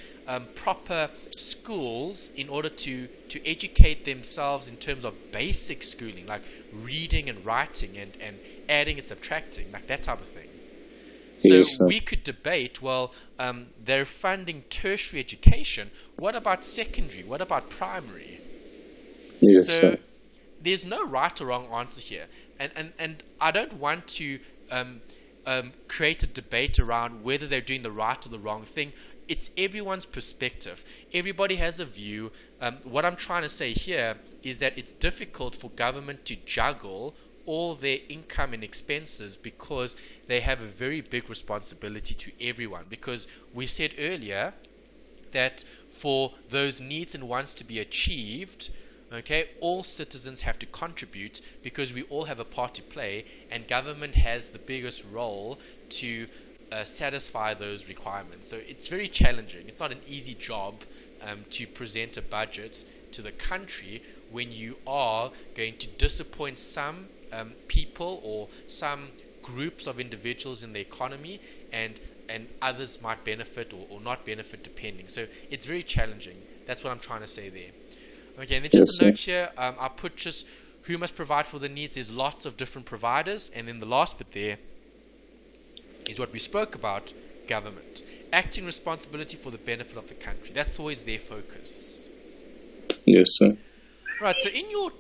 proper schools in order to educate themselves in terms of basic schooling, like reading and writing and adding and subtracting, like that type of thing. So yes, we could debate, well, they're funding tertiary education. What about secondary? What about primary? Yes, so sir. There's no right or wrong answer here. And I don't want to create a debate around whether they're doing the right or the wrong thing. It's everyone's perspective. Everybody has a view. What I'm trying to say here is that it's difficult for government to juggle all their income and expenses, because they have a very big responsibility to everyone. Because we said earlier that for those needs and wants to be achieved, okay, all citizens have to contribute, because we all have a part to play, and government has the biggest role to satisfy those requirements. So it's very challenging. It's not an easy job to present a budget to the country when you are going to disappoint some people or some groups of individuals in the economy, and others might benefit or not benefit, depending. So it's very challenging. That's what I'm trying to say there. Okay, and then just a note here, I put just who must provide for the needs. There's lots of different providers, and then the last bit there is what we spoke about, government. Acting responsibility for the benefit of the country. That's always their focus. Yes, sir. Right, so in your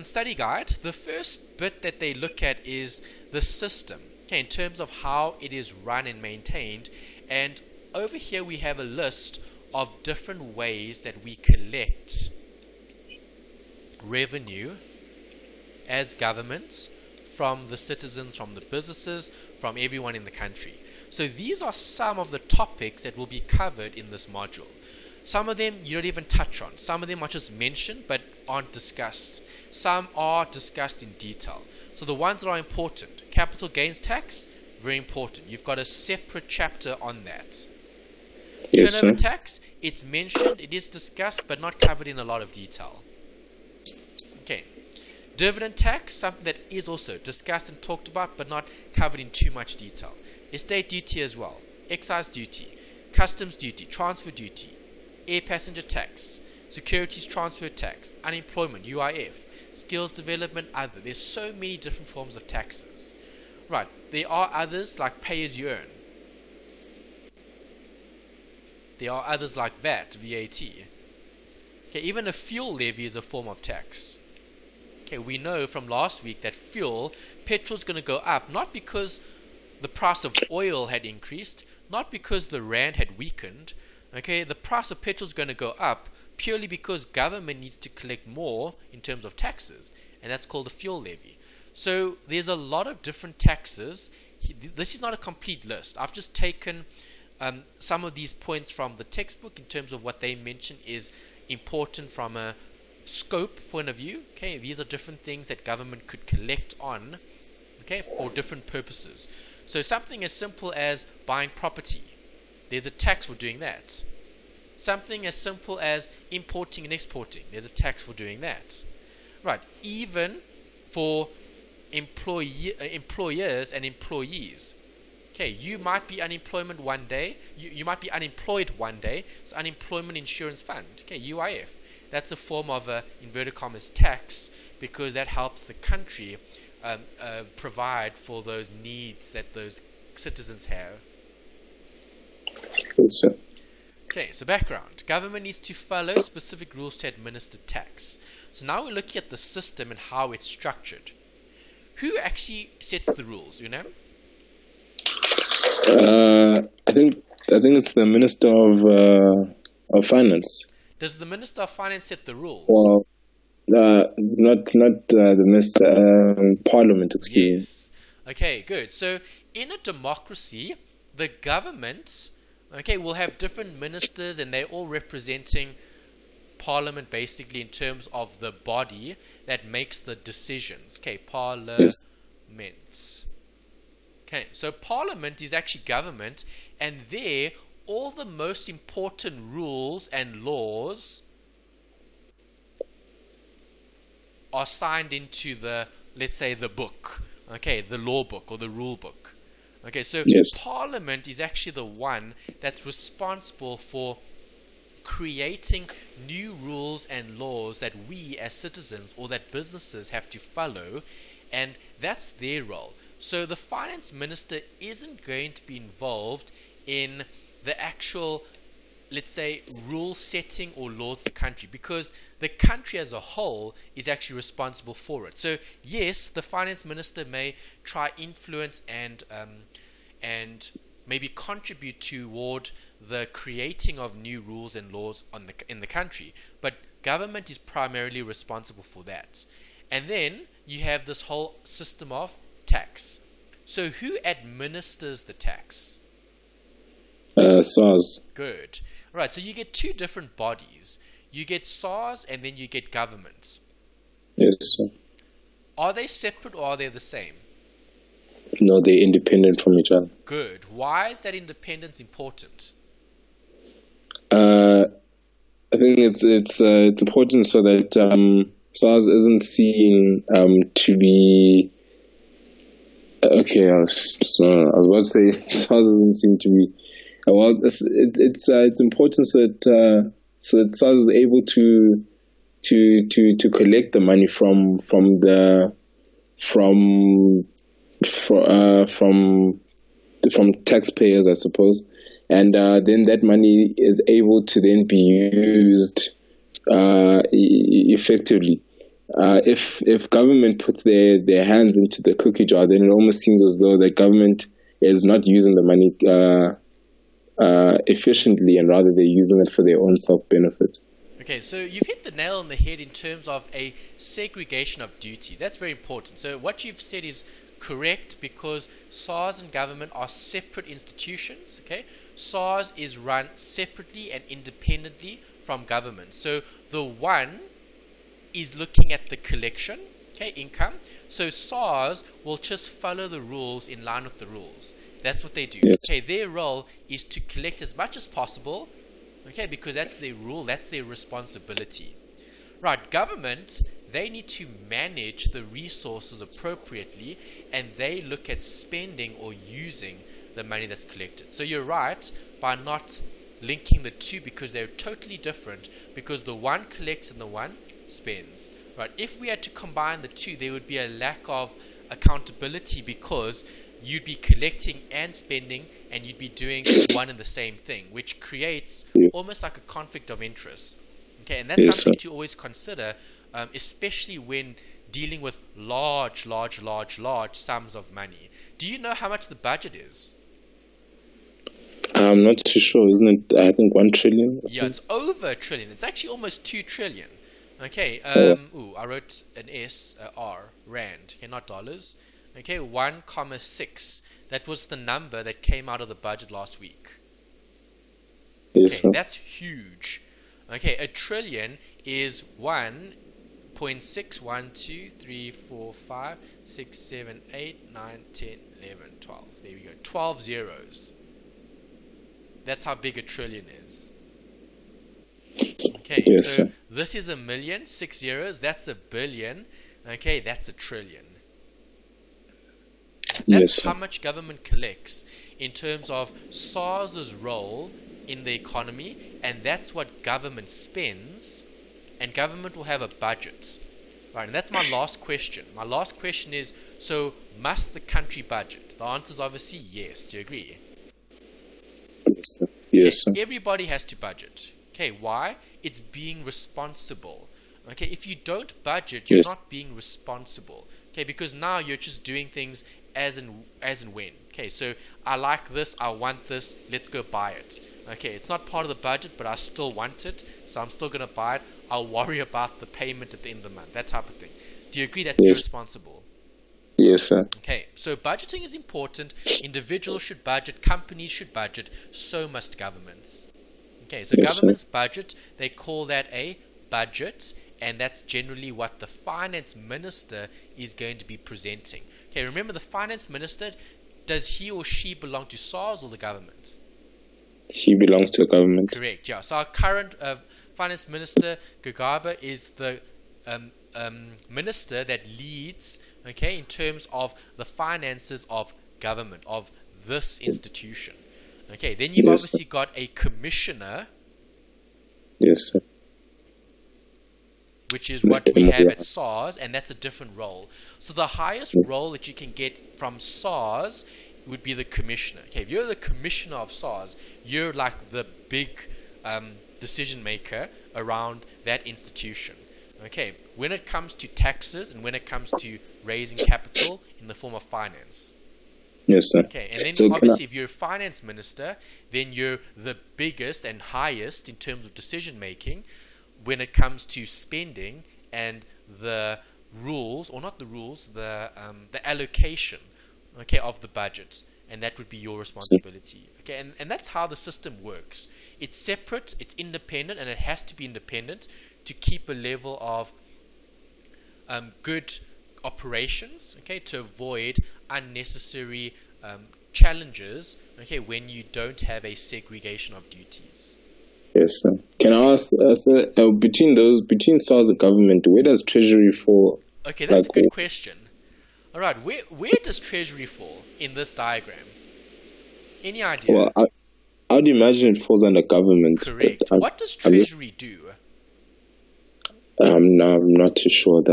study guide, the first bit that they look at is the system, okay, in terms of how it is run and maintained. And over here we have a list of different ways that we collect revenue as government from the citizens, from the businesses, from everyone in the country. So these are some of the topics that will be covered in this module. Some of them you don't even touch on. Some of them are just mentioned but aren't discussed. Some are discussed in detail. So the ones that are important: capital gains tax, very important. You've got a separate chapter on that. Yes, Turnover sir. tax, it's mentioned, it is discussed, but not covered in a lot of detail. Okay. Dividend tax, something that is also discussed and talked about, but not covered in too much detail. Estate duty as well. Excise duty, customs duty, transfer duty, air passenger tax, securities transfer tax, unemployment, UIF, skills development, other. There's so many different forms of taxes. Right, there are others like pay as you earn. There are others like VAT. Okay, even a fuel levy is a form of tax. Okay, we know from last week that petrol's going to go up, not because the price of oil had increased, not because the rand had weakened. Okay, the price of petrol is going to go up purely because government needs to collect more in terms of taxes, and that's called a fuel levy. So there's a lot of different taxes. This is not a complete list. I've just taken some of these points from the textbook in terms of what they mention is important from a scope point of view. Okay, these are different things that government could collect on, okay, for different purposes. So something as simple as buying property, there's a tax for doing that. Something as simple as importing and exporting, there's a tax for doing that. Right, even for employers and employees. Okay, you might be unemployed one day. You might be unemployed one day. So unemployment insurance fund. Okay, UIF. That's a form of a inverted commas tax because that helps the country provide for those needs that those citizens have. So. Okay, so background. Government needs to follow specific rules to administer tax. So now we're looking at the system and how it's structured. Who actually sets the rules, you know? I think it's the Minister of Finance. Does the Minister of Finance set the rules? Well, not the Minister, Parliament, excuse. Yes. Okay, good. So in a democracy, the government, okay, will have different ministers, and they're all representing Parliament basically in terms of the body that makes the decisions. Okay, Parliament. Yes. Okay, so Parliament is actually government, and there all the most important rules and laws are signed into the, let's say, the book. Okay, the law book or the rule book. Okay, so yes. Parliament is actually the one that's responsible for creating new rules and laws that we as citizens or that businesses have to follow, and that's their role. So the finance minister isn't going to be involved in the actual, let's say, rule setting or law of the country, because the country as a whole is actually responsible for it. So yes, the finance minister may try influence and maybe contribute toward the creating of new rules and laws in the country, but government is primarily responsible for that. And then you have this whole system of tax. So who administers the tax? SARS. Good. Right, so you get two different bodies. You get SARS and then you get government. Yes, sir. Are they separate or are they the same? No, they're independent from each other. Good. Why is that independence important? I think it's important so that SARS isn't seen to be okay. I was about to say SARS isn't seen to be well. It's important so that SARS is able to collect the money from taxpayers, I suppose, and then that money is able to then be used effectively. If government puts their hands into the cookie jar, then it almost seems as though the government is not using the money efficiently, and rather they're using it for their own self-benefit. Okay, so you've hit the nail on the head in terms of a segregation of duty. That's very important. So what you've said is correct, because SARS and government are separate institutions. Okay, SARS is run separately and independently from government. So the one is looking at the collection, okay, income. So SARS will just follow the rules in line with the rules. That's what they do. Yes. Okay, their role is to collect as much as possible, okay, because that's their rule, that's their responsibility. Right, government, they need to manage the resources appropriately, and they look at spending or using the money that's collected. So you're right by not linking the two, because they're totally different, because the one collects and the one spends. Right, if we had to combine the two, there would be a lack of accountability, because you'd be collecting and spending, and you'd be doing one and the same thing, which creates almost like a conflict of interest. Okay, and that's something to always consider, especially when dealing with large sums of money. Do you know how much the budget is? I'm not too sure. Isn't it, I think, 1 trillion? Yeah, it's over a trillion. It's actually almost 2 trillion. Okay, I wrote an S, R, rand, okay, not dollars. Okay, 1,6. That was the number that came out of the budget last week. Yes, okay, that's huge. Okay, a trillion is 1.6, 1, 2, 3, 4, 5, 6, 7, 8, 9, 10, 11, 12. There we go. 12 zeros. That's how big a trillion is. Okay, yes, so sir. this is a million, 6 zeros. That's a billion. Okay, that's a trillion. That's how much government collects in terms of SARS's role in the economy, and that's what government spends, and government will have a budget. Right, and that's my last question. My last question is, so must the country budget? The answer is obviously yes. Do you agree? Yes, sir. Yes, sir. Everybody has to budget. Okay, why? It's being responsible. Okay, if you don't budget, you're not being responsible. Okay, because now you're just doing things as and when. Okay, so I like this, I want this, let's go buy it. Okay, it's not part of the budget, but I still want it, so I'm still going to buy it. I'll worry about the payment at the end of the month, that type of thing. Do you agree that's irresponsible? Yes, sir. Okay, so budgeting is important. Individuals should budget, companies should budget, so must governments. Okay, so governments budget, they call that a budget, and that's generally what the finance minister is going to be presenting. Okay, remember the finance minister, does he or she belong to SARS or the government? He belongs to the government. Correct, yeah. So our current finance minister, Gagaba, is the minister that leads, okay, in terms of the finances of government, of this institution. Okay, then you've obviously got a commissioner. Yes, sir. Which is what we have at SARS, and that's a different role. So the highest role that you can get from SARS would be the commissioner. Okay, if you're the commissioner of SARS, you're like the big decision maker around that institution. Okay, when it comes to taxes and when it comes to raising capital in the form of finance. Yes, sir. Okay, and then obviously if you're a finance minister, then you're the biggest and highest in terms of decision making when it comes to spending and the rules, or not the rules, the allocation, okay, of the budget, and that would be your responsibility. Okay, and that's how the system works. It's separate, it's independent, and it has to be independent to keep a level of good operations, okay, to avoid unnecessary challenges, okay, when you don't have a segregation of duties. Yes, sir. Can I ask, sir, between SARS and government, where does Treasury fall? Okay, that's a good question. All right, where does Treasury fall in this diagram? Any idea? Well, I'd imagine it falls under government. Correct. What does Treasury do? No, I'm not too sure.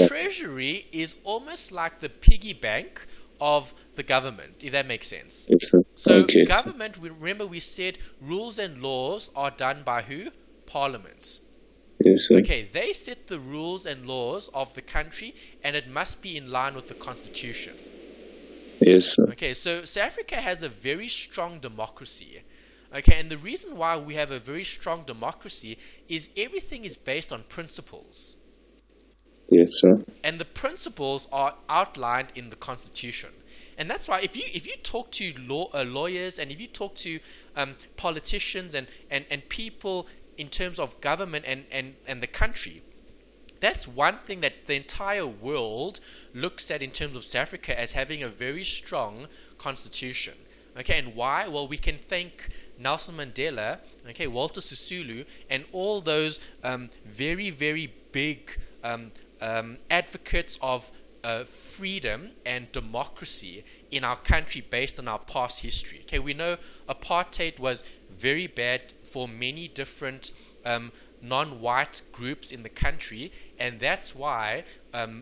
Treasury is almost like the piggy bank of the government, if that makes sense. Yes, sir. So government, remember we said rules and laws are done by who? Parliament. Yes, sir. Okay, they set the rules and laws of the country, and it must be in line with the constitution. Yes, sir. Okay, so South Africa has a very strong democracy. Okay, and the reason why we have a very strong democracy is everything is based on principles. Yes, sir. And the principles are outlined in the constitution. And that's why if you talk to lawyers and if you talk to politicians and people in terms of government and the country, that's one thing that the entire world looks at in terms of South Africa as having a very strong constitution. Okay, and why? Well, we can thank Nelson Mandela, okay, Walter Sisulu, and all those very, very big advocates of freedom and democracy in our country based on our past history. Okay, we know apartheid was very bad for many different non-white groups in the country, and that's why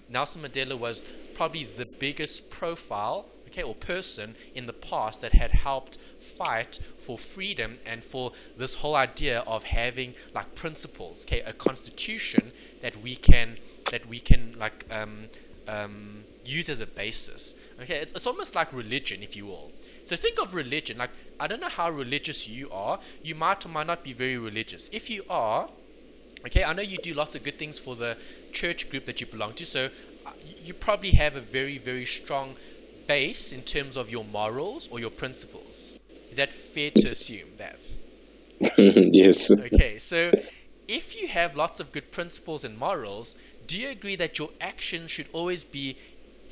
Nelson Mandela was probably the biggest profile okay, or person in the past that had helped fight for freedom and for this whole idea of having like principles, okay, a constitution that we can like use as a basis. Okay, it's almost like religion, if you will. So think of religion, like, I don't know how religious you are. You might or might not be very religious. If you are, okay, I know you do lots of good things for the church group that you belong to, so you probably have a very, very strong base in terms of your morals or your principles. Is that fair to assume that? Yes. Okay, so if you have lots of good principles and morals, do you agree that your actions should always be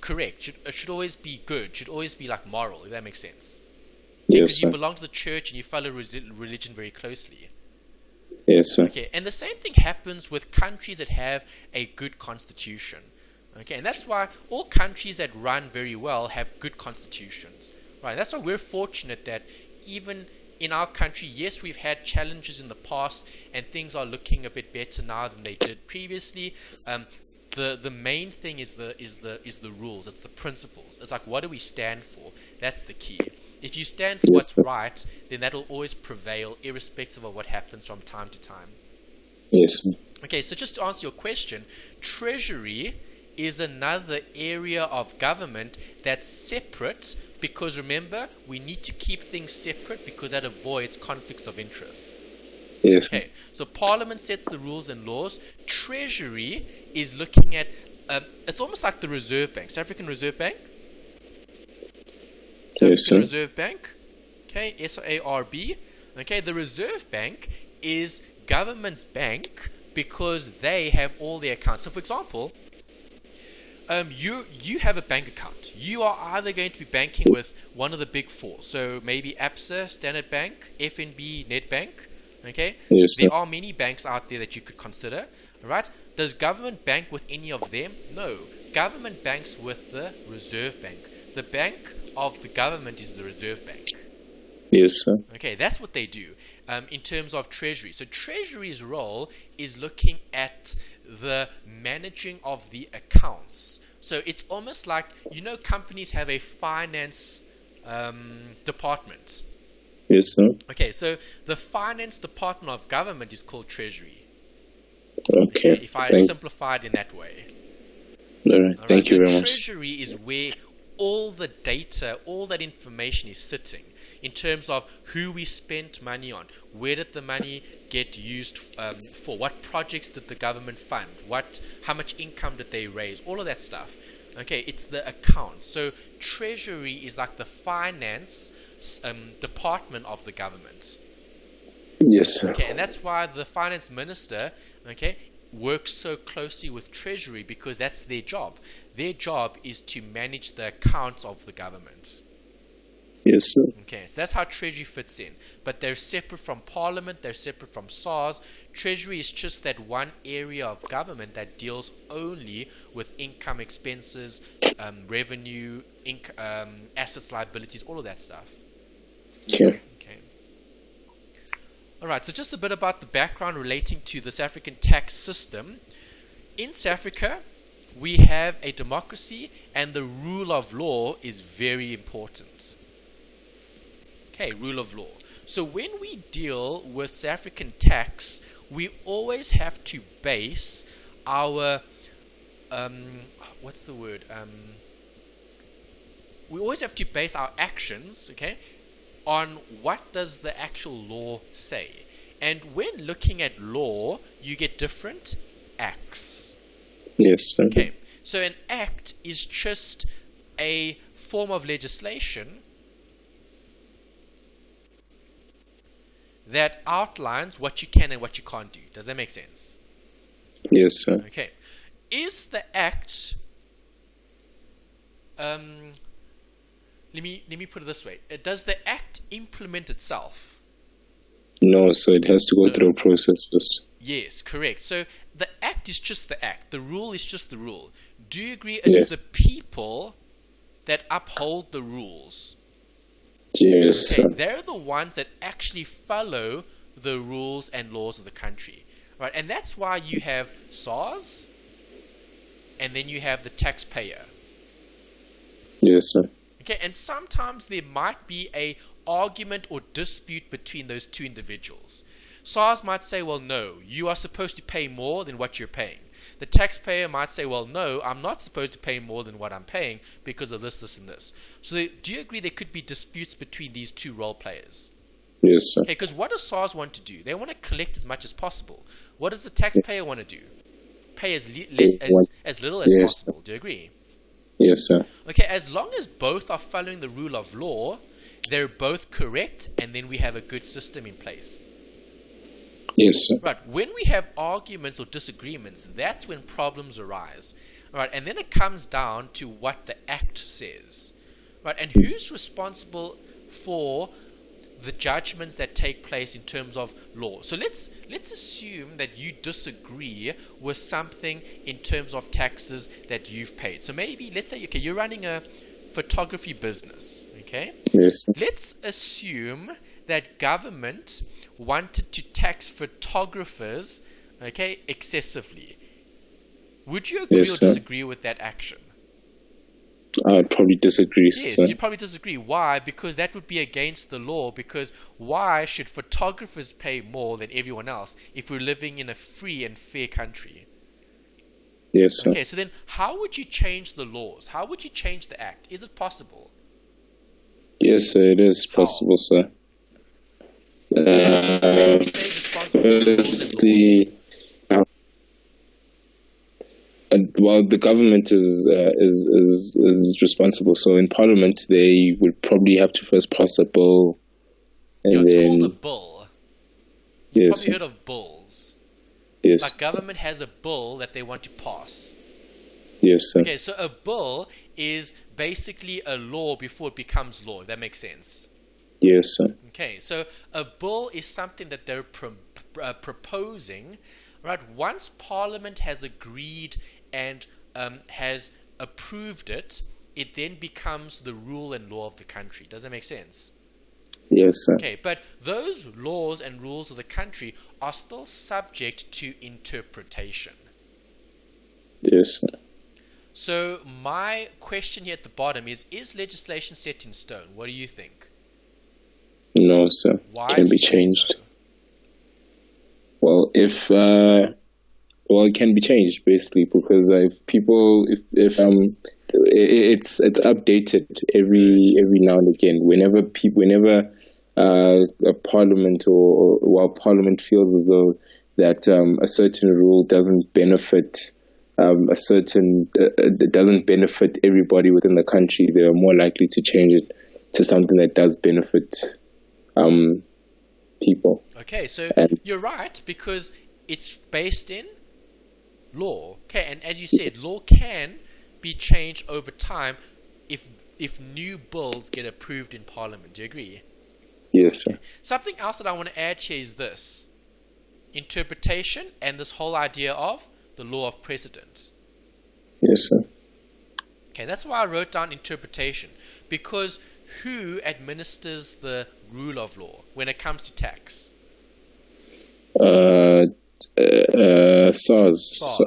correct, should always be good, should always be like moral, if that makes sense? Yes, because you sir. belong to the church and you follow religion very closely. Yes, sir. Okay, and the same thing happens with countries that have a good constitution. Okay, and that's why all countries that run very well have good constitutions. Right, that's why we're fortunate that even in our country, yes, we've had challenges in the past, and things are looking a bit better now than they did previously. The main thing is the rules. It's the principles. It's like, what do we stand for? That's the key. If you stand for what's right, then that'll always prevail, irrespective of what happens from time to time. Yes. Okay, so just to answer your question, Treasury is another area of government that's separate, because remember, we need to keep things separate because that avoids conflicts of interest. Yes. Okay, so Parliament sets the rules and laws. Treasury is looking at, it's almost like the Reserve Bank, South African Reserve Bank. Yes, sir. Reserve Bank, okay, SARB. Okay, the Reserve Bank is government's bank because they have all the accounts. So, for example, you have a bank account. You are either going to be banking with one of the big four, so maybe ABSA, Standard Bank, FNB, Nedbank. Okay, Yes, sir. there are many banks out there that you could consider. Right? Does government bank with any of them? No. Government banks with the Reserve Bank. The bank of the government is the Reserve Bank. Yes, sir. Okay, that's what they do in terms of Treasury. So Treasury's role is looking at the managing of the accounts. So it's almost like, companies have a finance department. Yes, sir. Okay, so the finance department of government is called Treasury. Okay. If I simplify it in that way. All right. Thank you very much. Treasury is where all the data, all that information is sitting in terms of who we spent money on, where did the money get used for, what projects did the government fund, how much income did they raise, all of that stuff. Okay, it's the account. So Treasury is like the finance department of the government. Yes, sir. Okay, and that's why the finance minister, works so closely with Treasury, because that's their job. Their job is to manage the accounts of the government. Yes, sir. Okay, so that's how Treasury fits in. But they're separate from Parliament, they're separate from SARS. Treasury is just that one area of government that deals only with income, expenses, revenue, assets, liabilities, all of that stuff. Okay. Alright, so just a bit about the background relating to the South African tax system. In South Africa, we have a democracy, and the rule of law is very important. Okay, rule of law. So when we deal with South African tax, we always have to base our, we always have to base our actions, on what does the actual law say. And when looking at law, you get different acts. Yes, sir. Okay, so an act is just a form of legislation that outlines what you can and what you can't do. Does that make sense? Yes, sir. Okay. Is the act... Let me put it this way. Does the act implement itself? No, so it has to go through a process first. Yes, correct. So the act is just the act. The rule is just the rule. Do you agree Yes. it's the people that uphold the rules? Yes, Okay, sir. they're the ones that actually follow the rules and laws of the country. Right? And that's why you have SARS, and then you have the taxpayer. Yes, sir. Okay, and sometimes there might be a argument or dispute between those two individuals. SARS might say, well, no, you are supposed to pay more than what you're paying. The taxpayer might say, well, no, I'm not supposed to pay more than what I'm paying because of this, this, and this. So do you agree there could be disputes between these two role players? Yes, sir. Okay, because what does SARS want to do? They want to collect as much as possible. What does the taxpayer want to do? Pay as little as possible. Do you agree? Yes, sir. Okay, as long as both are following the rule of law, they're both correct, and then we have a good system in place. Yes, sir. Right, when we have arguments or disagreements, that's when problems arise. Right, and then it comes down to what the Act says. Right, and who's responsible for the judgments that take place in terms of law? So let's assume that you disagree with something in terms of taxes that you've paid. So maybe, let's say, okay, you're running a photography business, okay? Yes, sir. Let's assume that government wanted to tax photographers, okay, excessively. Would you agree or disagree with that action? I would probably disagree. Yes, sir. you'd probably disagree. Why? Because that would be against the law. Because why should photographers pay more than everyone else if we're living in a free and fair country? Yes, sir. Okay, so then how would you change the laws? How would you change the Act? Is it possible? Yes, sir, it is possible, sir. Firstly, well, the government is responsible. So in Parliament, they would probably have to first pass a bill, and it's then called a bill. You've yes, probably heard of bills. yes, Like government has a bill that they want to pass. yes, sir. Okay, so a bill is basically a law before it becomes law. If that makes sense. Yes, sir. Okay, so a bill is something that they're proposing, right? Once Parliament has agreed and has approved it, it then becomes the rule and law of the country. Does that make sense? Yes, sir. Okay, but those laws and rules of the country are still subject to interpretation. Yes, sir. So my question here at the bottom is legislation set in stone? What do you think? No, sir. Why Can do be you say changed. no? Well, if it can be changed basically, because if people, if it's updated every now and again. Whenever a parliament or while parliament feels as though that a certain rule doesn't benefit doesn't benefit everybody within the country, they are more likely to change it to something that does benefit people. Okay, so And you're right, because it's based in law. Okay, and as you said, yes, law can be changed over time if new bills get approved in Parliament. Do you agree? yes, sir. Something else that I want to add here is this: interpretation and this whole idea of the law of precedent. Yes, sir. Okay, that's why I wrote down interpretation, because who administers the rule of law when it comes to tax? SARS.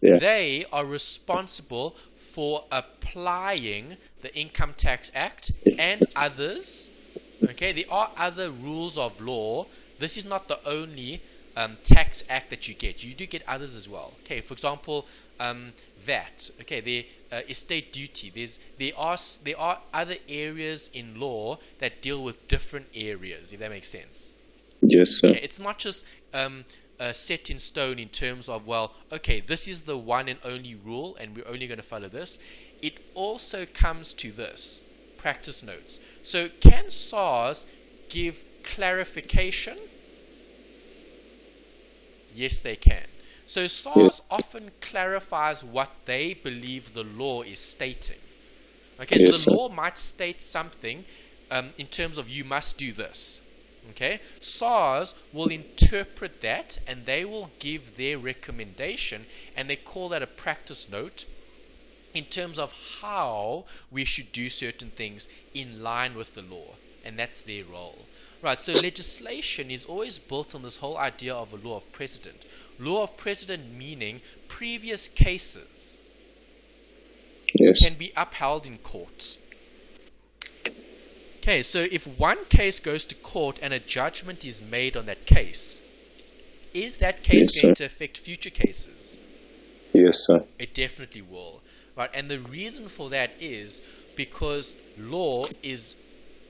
Yeah. They are responsible for applying the Income Tax Act and others. Okay, there are other rules of law. This is not the only tax act that you get. You do get others as well. Okay, for example, VAT. Okay, the estate duty. There are other areas in law that deal with different areas. If that makes sense. Yes, sir. Okay, it's not just set in stone in terms of, well, okay, this is the one and only rule and we're only going to follow this. It also comes to this: practice notes. So can SARS give clarification? Yes, they can. So SARS often clarifies what they believe the law is stating. Okay, Yes, so sir. the law might state something in terms of you must do this. Okay, SARS will interpret that and they will give their recommendation, and they call that a practice note in terms of how we should do certain things in line with the law, and that's their role. Right, so legislation is always built on this whole idea of a law of precedent. Law of precedent meaning previous cases Yes. can be upheld in court. Okay, so if one case goes to court and a judgment is made on that case, is that case Yes, going sir. to affect future cases? Yes, sir. It definitely will. Right, and the reason for that is because law is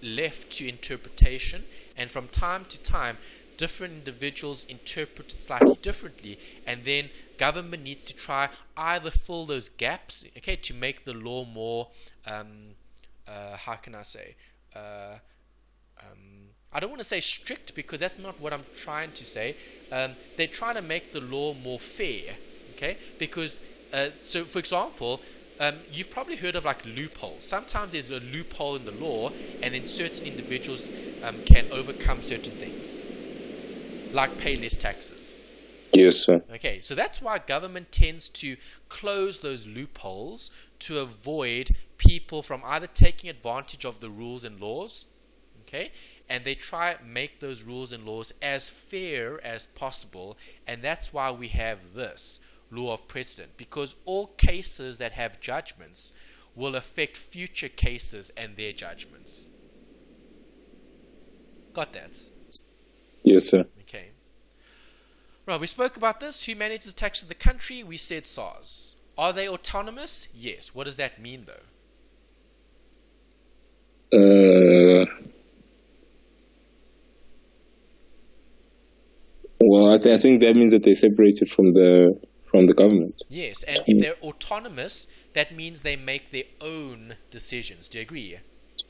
left to interpretation, and from time to time, different individuals interpret it slightly differently, and then government needs to try either fill those gaps, okay, to make the law more, how can I say, I don't want to say strict because that's not what I'm trying to say. They're trying to make the law more fair, okay? Because, so for example, you've probably heard of like loopholes. Sometimes there's a loophole in the law, and then certain individuals can overcome certain things, like pay less taxes. Yes, sir. Okay, so that's why government tends to close those loopholes to avoid people from either taking advantage of the rules and laws, okay, and they try make those rules and laws as fair as possible, and that's why we have this law of precedent, because all cases that have judgments will affect future cases and their judgments. Got that? Yes, sir. Okay. Right, we spoke about this. Who manages the tax of the country? We said SARS. Are they autonomous? Yes. What does that mean, though? Well, I think that means that they're separated from the government. Yes, and if they're autonomous, that means they make their own decisions. Do you agree?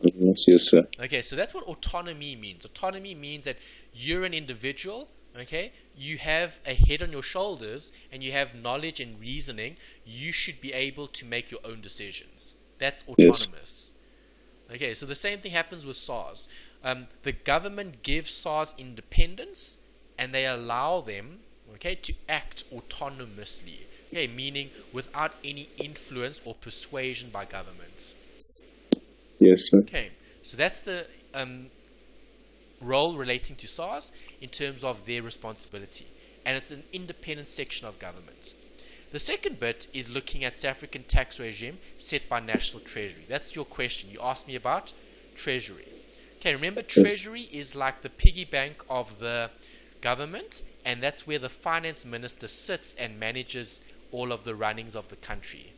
Yes, sir. Okay, so that's what autonomy means. Autonomy means that you're an individual, okay? You have a head on your shoulders, and you have knowledge and reasoning. You should be able to make your own decisions. That's autonomous. Yes. Okay, so the same thing happens with SARS. The government gives SARS independence, and they allow them, okay, to act autonomously, okay, meaning without any influence or persuasion by government. Yes, sir. Okay, so that's the role relating to SARS in terms of their responsibility, and it's an independent section of government. The second bit is looking at South African tax regime set by National Treasury. That's your question. You asked me about Treasury. Okay, remember Treasury is like the piggy bank of the government, and that's where the finance minister sits and manages all of the runnings of the country.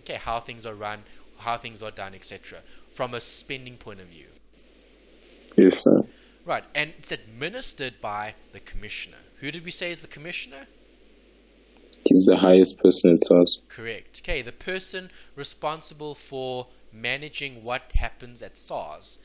Okay, how things are run, how things are done, etc. from a spending point of view. Yes, sir. Right, and it's administered by the commissioner. Who did we say is the commissioner? He's the highest person in SARS. Correct. Okay, the person responsible for managing what happens at SARS.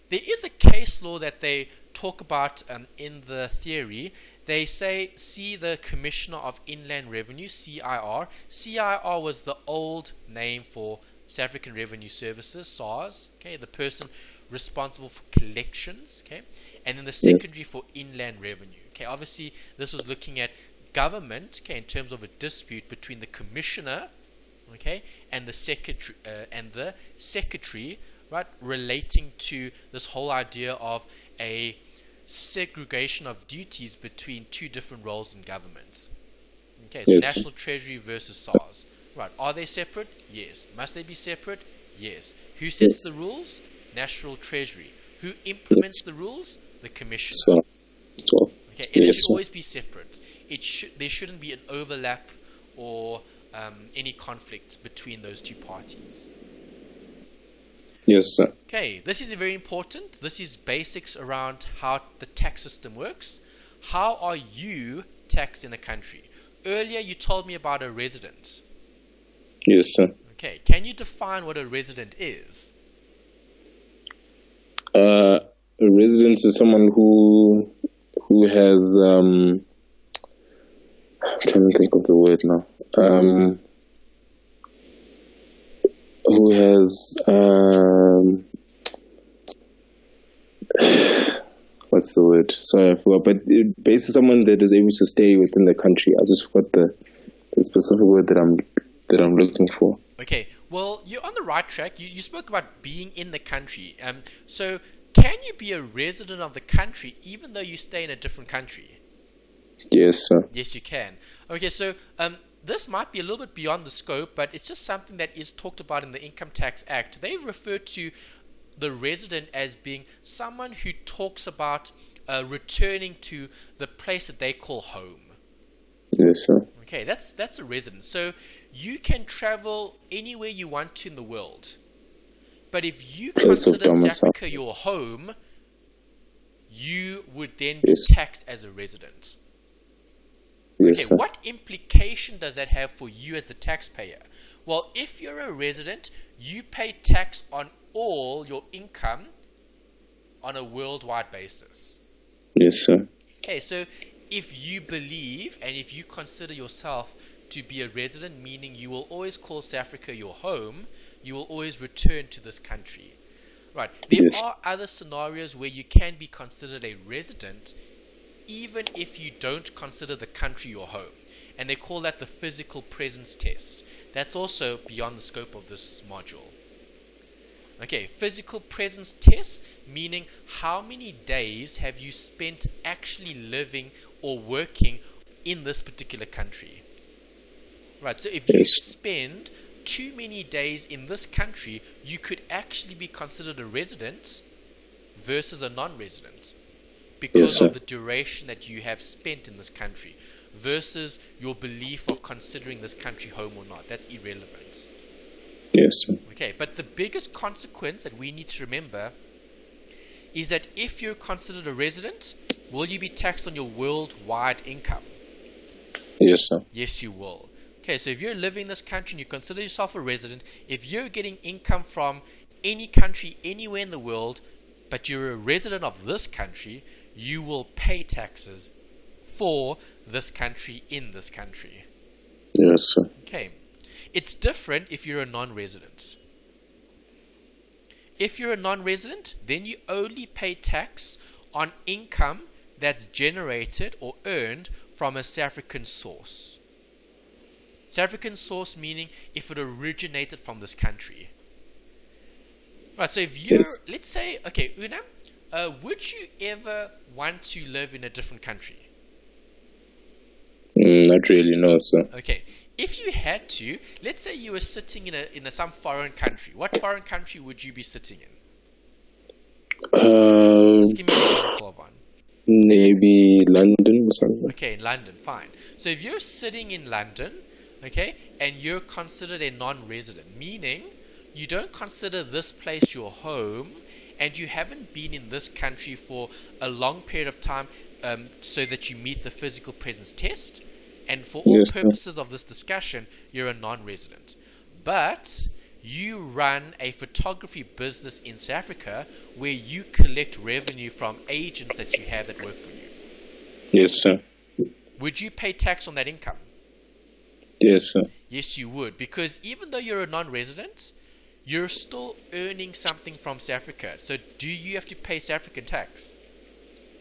There is a case law that they talk about in the theory. They say, see the Commissioner of Inland Revenue, CIR. CIR was the old name for South African Revenue Services, SARS. Okay, the person responsible for collections. Okay, and then the secretary for inland revenue. Okay, obviously this was looking at government. Okay, in terms of a dispute between the commissioner, okay, and the secretary, right, relating to this whole idea of a segregation of duties between two different roles in government. Okay, so National Treasury versus SARS. Right, are they separate? Yes. Must they be separate? Yes. Who sets the rules? National Treasury. Who implements the rules? The Commissioner. Okay, and it should always be separate. There shouldn't be an overlap or any conflict between those two parties. Yes, sir. Okay, this is very important. This is basics around how the tax system works. How are you taxed in a country? Earlier you told me about a resident. Yes, sir. Okay, can you define what a resident is? A resident is someone who has I'm trying to think of the word now. Who has what's the word? Sorry, I forgot. But basically, someone that is able to stay within the country. I just forgot the specific word that I'm looking for. Okay, well, you're on the right track. You spoke about being in the country. So can you be a resident of the country even though you stay in a different country? Yes, sir. Yes, you can. Okay, so this might be a little bit beyond the scope, but it's just something that is talked about in the Income Tax Act. They refer to the resident as being someone who talks about returning to the place that they call home. Yes, sir. Okay, that's a resident. So you can travel anywhere you want to in the world. But if you consider South Africa your home, you would then be taxed as a resident. Yes, okay, sir. What implication does that have for you as the taxpayer? Well, if you're a resident, you pay tax on all your income on a worldwide basis. Yes, sir. Okay, so if you believe and if you consider yourself to be a resident, meaning you will always call South Africa your home, you will always return to this country. Right. There are other scenarios where you can be considered a resident even if you don't consider the country your home. And they call that the physical presence test. That's also beyond the scope of this module. Okay, physical presence test, meaning how many days have you spent actually living or working in this particular country. Right, so if you spend too many days in this country, you could actually be considered a resident versus a non-resident because of the duration that you have spent in this country versus your belief of considering this country home or not. That's irrelevant. Yes, sir. Okay, but the biggest consequence that we need to remember is that if you're considered a resident, will you be taxed on your worldwide income? Yes, sir. Yes, you will. Okay, so if you're living in this country and you consider yourself a resident, if you're getting income from any country anywhere in the world, but you're a resident of this country, you will pay taxes for this country in this country. Yes, sir. Okay. It's different if you're a non-resident. If you're a non-resident, then you only pay tax on income that's generated or earned from a South African source. South African source meaning if it originated from this country. Right, so if you're, let's say, okay, Una, would you ever want to live in a different country? Not really, no, sir. Okay, if you had to, let's say you were sitting in some foreign country. What foreign country would you be sitting in? Just give me an example of one. Maybe London or something. Okay, in London, fine. So if you're sitting in London, okay, and you're considered a non-resident, meaning you don't consider this place your home and you haven't been in this country for a long period of time so that you meet the physical presence test, and for all purposes of this discussion, you're a non-resident. But you run a photography business in South Africa where you collect revenue from agents that you have that work for you. Yes, sir. Would you pay tax on that income? Yes, sir. Yes, you would, because even though you're a non-resident, you're still earning something from South Africa. So do you have to pay South African tax?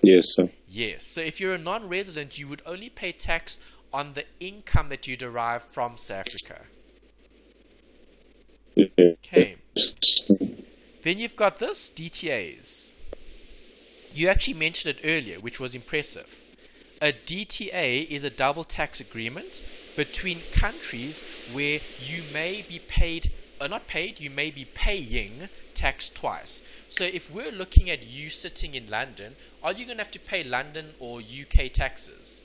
Yes, sir. Yes. So if you're a non-resident, you would only pay tax on the income that you derive from South Africa. Okay. Then you've got this, DTAs. You actually mentioned it earlier, which was impressive. A DTA is a double tax agreement between countries where you may be paid, or not paid, you may be paying tax twice. So if we're looking at you sitting in London, are you going to have to pay London or UK taxes?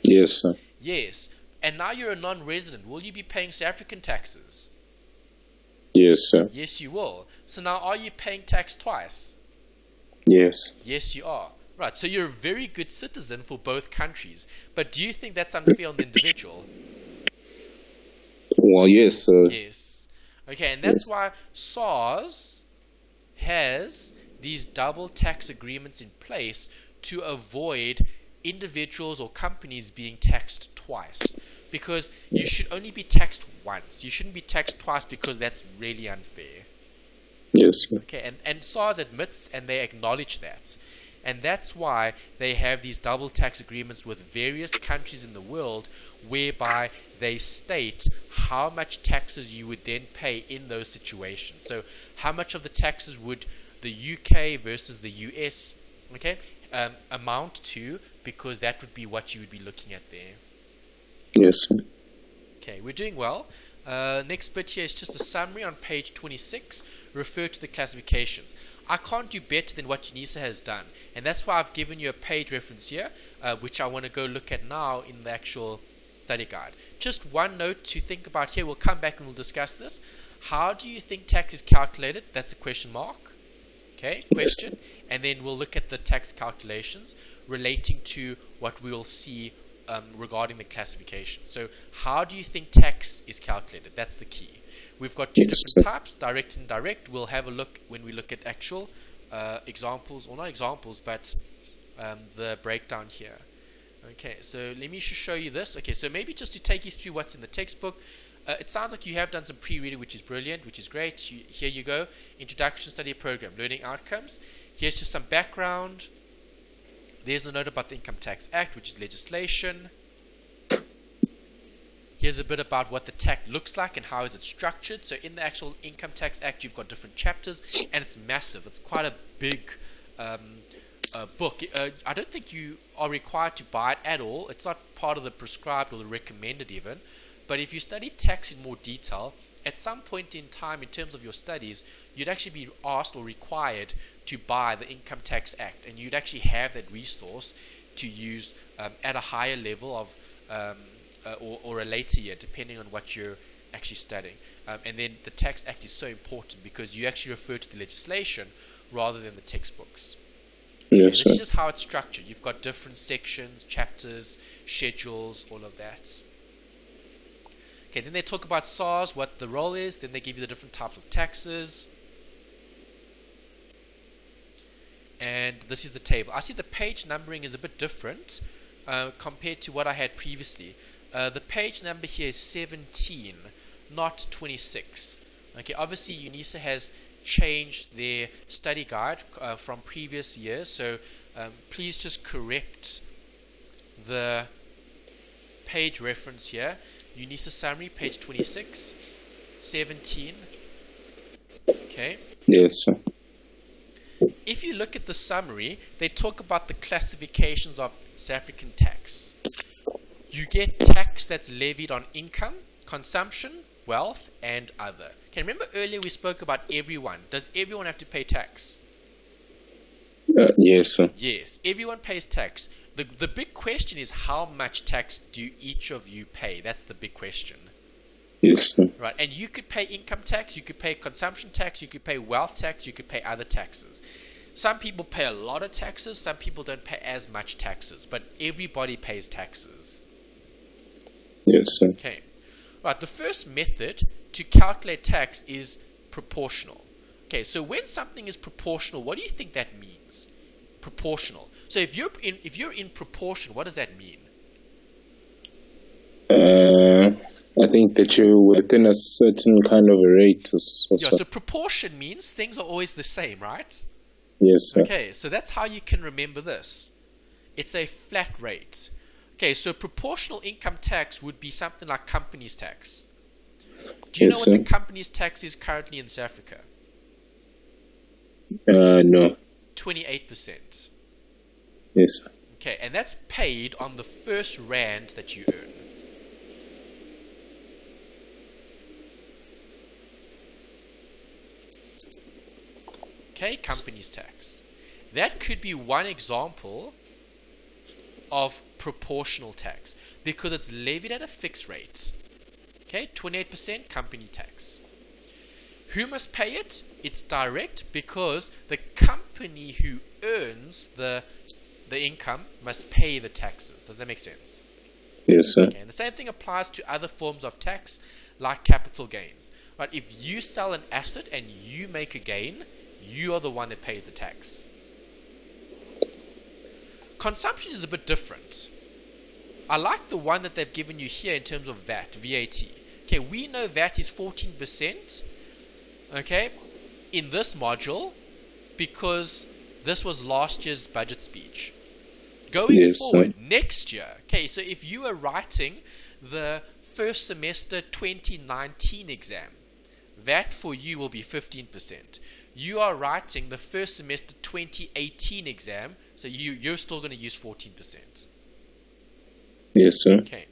Yes, sir. Yes. And now you're a non-resident. Will you be paying South African taxes? Yes, sir. Yes, you will. So now are you paying tax twice? Yes. Yes, you are. Right, so you're a very good citizen for both countries. But do you think that's unfair on the individual? Well, yes, sir. Yes. Okay, and that's why SARS has these double tax agreements in place to avoid individuals or companies being taxed twice. Because you should only be taxed once. You shouldn't be taxed twice because that's really unfair. Yes, sir. Okay, and SARS admits and they acknowledge that. And that's why they have these double tax agreements with various countries in the world whereby they state how much taxes you would then pay in those situations. So how much of the taxes would the UK versus the US amount to, because that would be what you would be looking at there. Yes, sir. Okay, we're doing well. Next bit here is just a summary on page 26. refer to the classifications. I can't do better than what UNISA has done, and that's why I've given you a page reference here, which I want to go look at now in the actual study guide. Just one note to think about here. We'll come back and we'll discuss this. How do you think tax is calculated? That's a question mark. Okay, question. And then we'll look at the tax calculations relating to what we'll see regarding the classification. So how do you think tax is calculated? That's the key. We've got two different types, direct and indirect. We'll have a look when we look at actual examples, or not examples, but the breakdown here. Okay, so let me just show you this. Okay, so maybe just to take you through what's in the textbook. It sounds like you have done some pre-reading, which is brilliant, which is great. Here you go. Introduction, Study Program, Learning Outcomes. Here's just some background. There's a note about the Income Tax Act, which is legislation. Here's a bit about what the tax looks like and how is it structured. So in the actual Income Tax Act, you've got different chapters, and it's massive. It's quite a big book. I don't think you are required to buy it at all. It's not part of the prescribed or the recommended even. But if you study tax in more detail, at some point in time in terms of your studies, you'd actually be asked or required to buy the Income Tax Act, and you'd actually have that resource to use at a higher level of or a later year, depending on what you're actually studying. And then the Tax Act is so important because you actually refer to the legislation rather than the textbooks. Yes, this is just how it's structured. You've got different sections, chapters, schedules, all of that. Okay, then they talk about SARS, what the role is. Then they give you the different types of taxes. And this is the table. I see the page numbering is a bit different compared to what I had previously. The page number here is 17, not 26. Okay, obviously UNISA has changed their study guide from previous years, so please just correct the page reference here. UNISA summary, page 26, 17. Okay. Yes, sir. If you look at the summary, they talk about the classifications of South African tax. You get tax that's levied on income, consumption, wealth, and other. Okay, remember earlier we spoke about everyone. Does everyone have to pay tax? Yes, sir. Yes, everyone pays tax. The big question is how much tax do each of you pay? That's the big question. Yes, sir. Right, and you could pay income tax, you could pay consumption tax, you could pay wealth tax, you could pay other taxes. Some people pay a lot of taxes, some people don't pay as much taxes, but everybody pays taxes. Yes, sir. Okay. Right, the first method to calculate tax is proportional. Okay, so when something is proportional, what do you think that means? Proportional. So if you're in proportion, what does that mean? I think that you're within a certain kind of a rate. So proportion means things are always the same, right? Yes, sir. Okay, so that's how you can remember this. It's a flat rate. Okay, so proportional income tax would be something like companies tax. Do you know what the companies tax is currently in South Africa? No. 28%. Yes, sir. Okay, and that's paid on the first rand that you earn. Okay, companies tax. That could be one example of proportional tax because it's levied at a fixed rate. Okay, 28% company tax. Who must pay it? It's direct because the company who earns the income must pay the taxes. Does that make sense? Yes, sir. Okay, and the same thing applies to other forms of tax like capital gains. Right, if you sell an asset and you make a gain, you are the one that pays the tax. Consumption is a bit different. I like the one that they've given you here in terms of VAT. Okay, we know VAT is 14%, okay, in this module because this was last year's budget speech. Going forward, next year, okay, so if you are writing the first semester 2019 exam, VAT for you will be 15%. You are writing the first semester 2018 exam, so you're still going to use 14%. Yes, sir. Okay.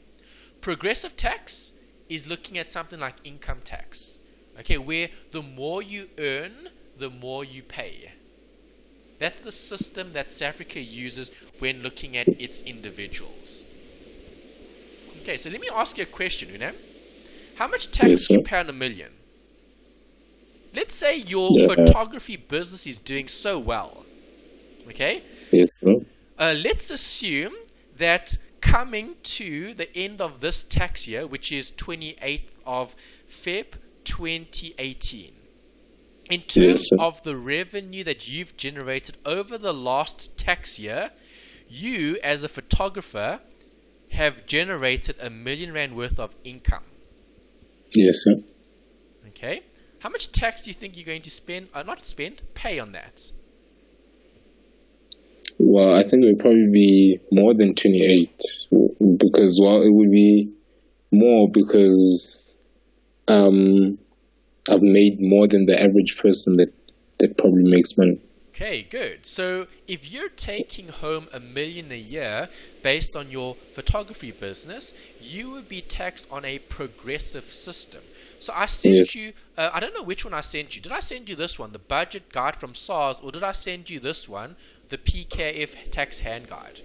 Progressive tax is looking at something like income tax. Okay, where the more you earn, the more you pay. That's the system that South Africa uses when looking at its individuals. Okay, so let me ask you a question, Unam. How much tax do you pay on $1 million? Let's say your photography business is doing so well. Okay? Yes, sir. Let's assume that coming to the end of this tax year, which is 28th of Feb 2018, in terms of the revenue that you've generated over the last tax year, you as a photographer have generated R1 million worth of income. Yes, sir. Okay. How much tax do you think you're going to pay on that? Well, I think it would probably be more than 28 because, well, it would be more because I've made more than the average person that probably makes money. Okay, good. So if you're taking home $1 million a year based on your photography business, you would be taxed on a progressive system. So I sent you, I don't know which one I sent you. Did I send you this one, the budget guide from SARS, or did I send you this one, the PKF tax hand guide?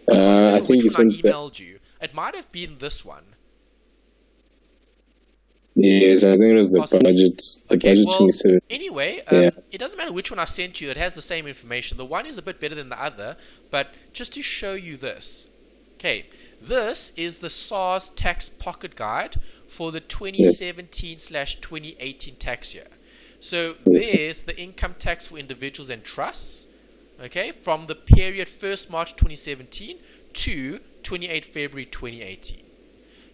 I think you sent I emailed you. It might have been this one. Yes, I think it was the budget. Budget 27. Anyway, it doesn't matter which one I sent you. It has the same information. The one is a bit better than the other, but just to show you this. Okay, this is the SARS tax pocket guide for the 2017/2018 tax year. So there's the income tax for individuals and trusts, okay, from the period 1st March 2017 to 28 February 2018.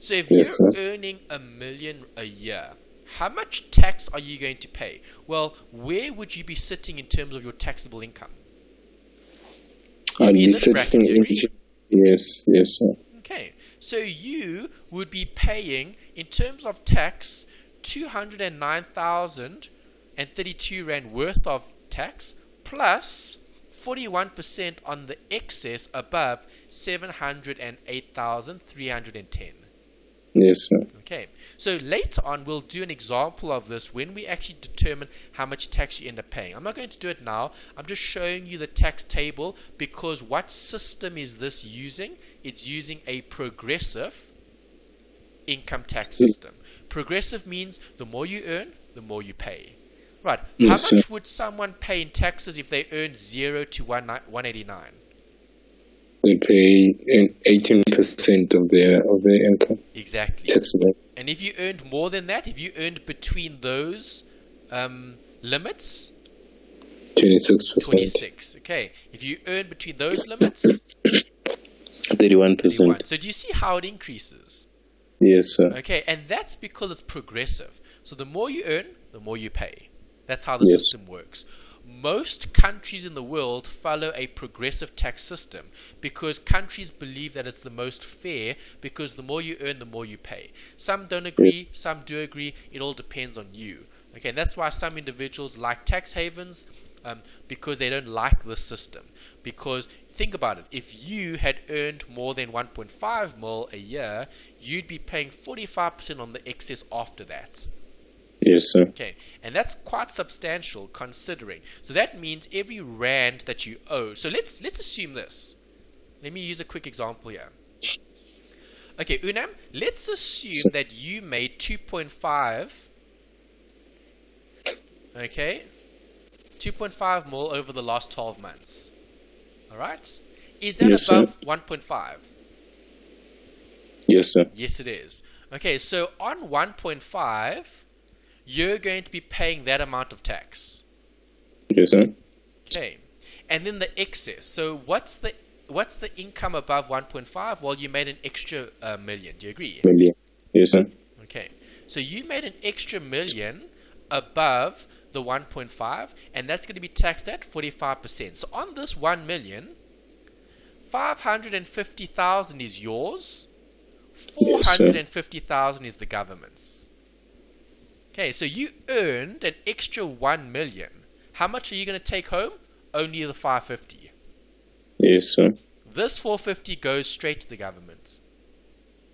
So if you're earning $1 million a year, how much tax are you going to pay? Well, where would you be sitting in terms of your taxable income? I'd be sitting into, yes, sir. Okay, so you would be paying, in terms of tax, 209,032 Rand worth of tax, plus 41% on the excess above 708,310. Yes, sir. Okay, so later on we'll do an example of this when we actually determine how much tax you end up paying. I'm not going to do it now. I'm just showing you the tax table because what system is this using? It's using a progressive income tax system. Progressive means the more you earn, the more you pay. Right, how much would someone pay in taxes if they earn 0 to 189? They pay 18% of their income. Exactly. Taxable. And if you earned more than that, if you earned between those limits, 26%. 26. Okay. If you earn between those limits, 31%. So do you see how it increases? Yes, sir. Okay, and that's because it's progressive. So the more you earn, the more you pay. That's how the system works. Most countries in the world follow a progressive tax system because countries believe that it's the most fair because the more you earn, the more you pay. Some don't agree, some do agree. It all depends on you. Okay, and that's why some individuals like tax havens because they don't like this system. Because think about it, if you had earned more than 1.5 mil a year, you'd be paying 45% on the excess after that. Yes, sir. Okay, and that's quite substantial considering. So that means every rand that you owe. So let's assume this. Let me use a quick example here. Okay, Unam, let's assume that you made 2.5. Okay, 2.5 mil over the last 12 months. All right, is that above 1.5? Yes, sir. Yes, it is. Okay, so on 1.5. You're going to be paying that amount of tax. Yes, sir. Okay. And then the excess. So what's the income above 1.5? Well, you made an extra million. Do you agree? Million. Yes, sir. Okay. So you made an extra million above the 1.5, and that's going to be taxed at 45%. So on this 1 million, 550,000 is yours. 450,000 is the government's. Okay, so you earned an extra 1 million. How much are you going to take home? Only the 550. Yes, sir. This 450 goes straight to the government.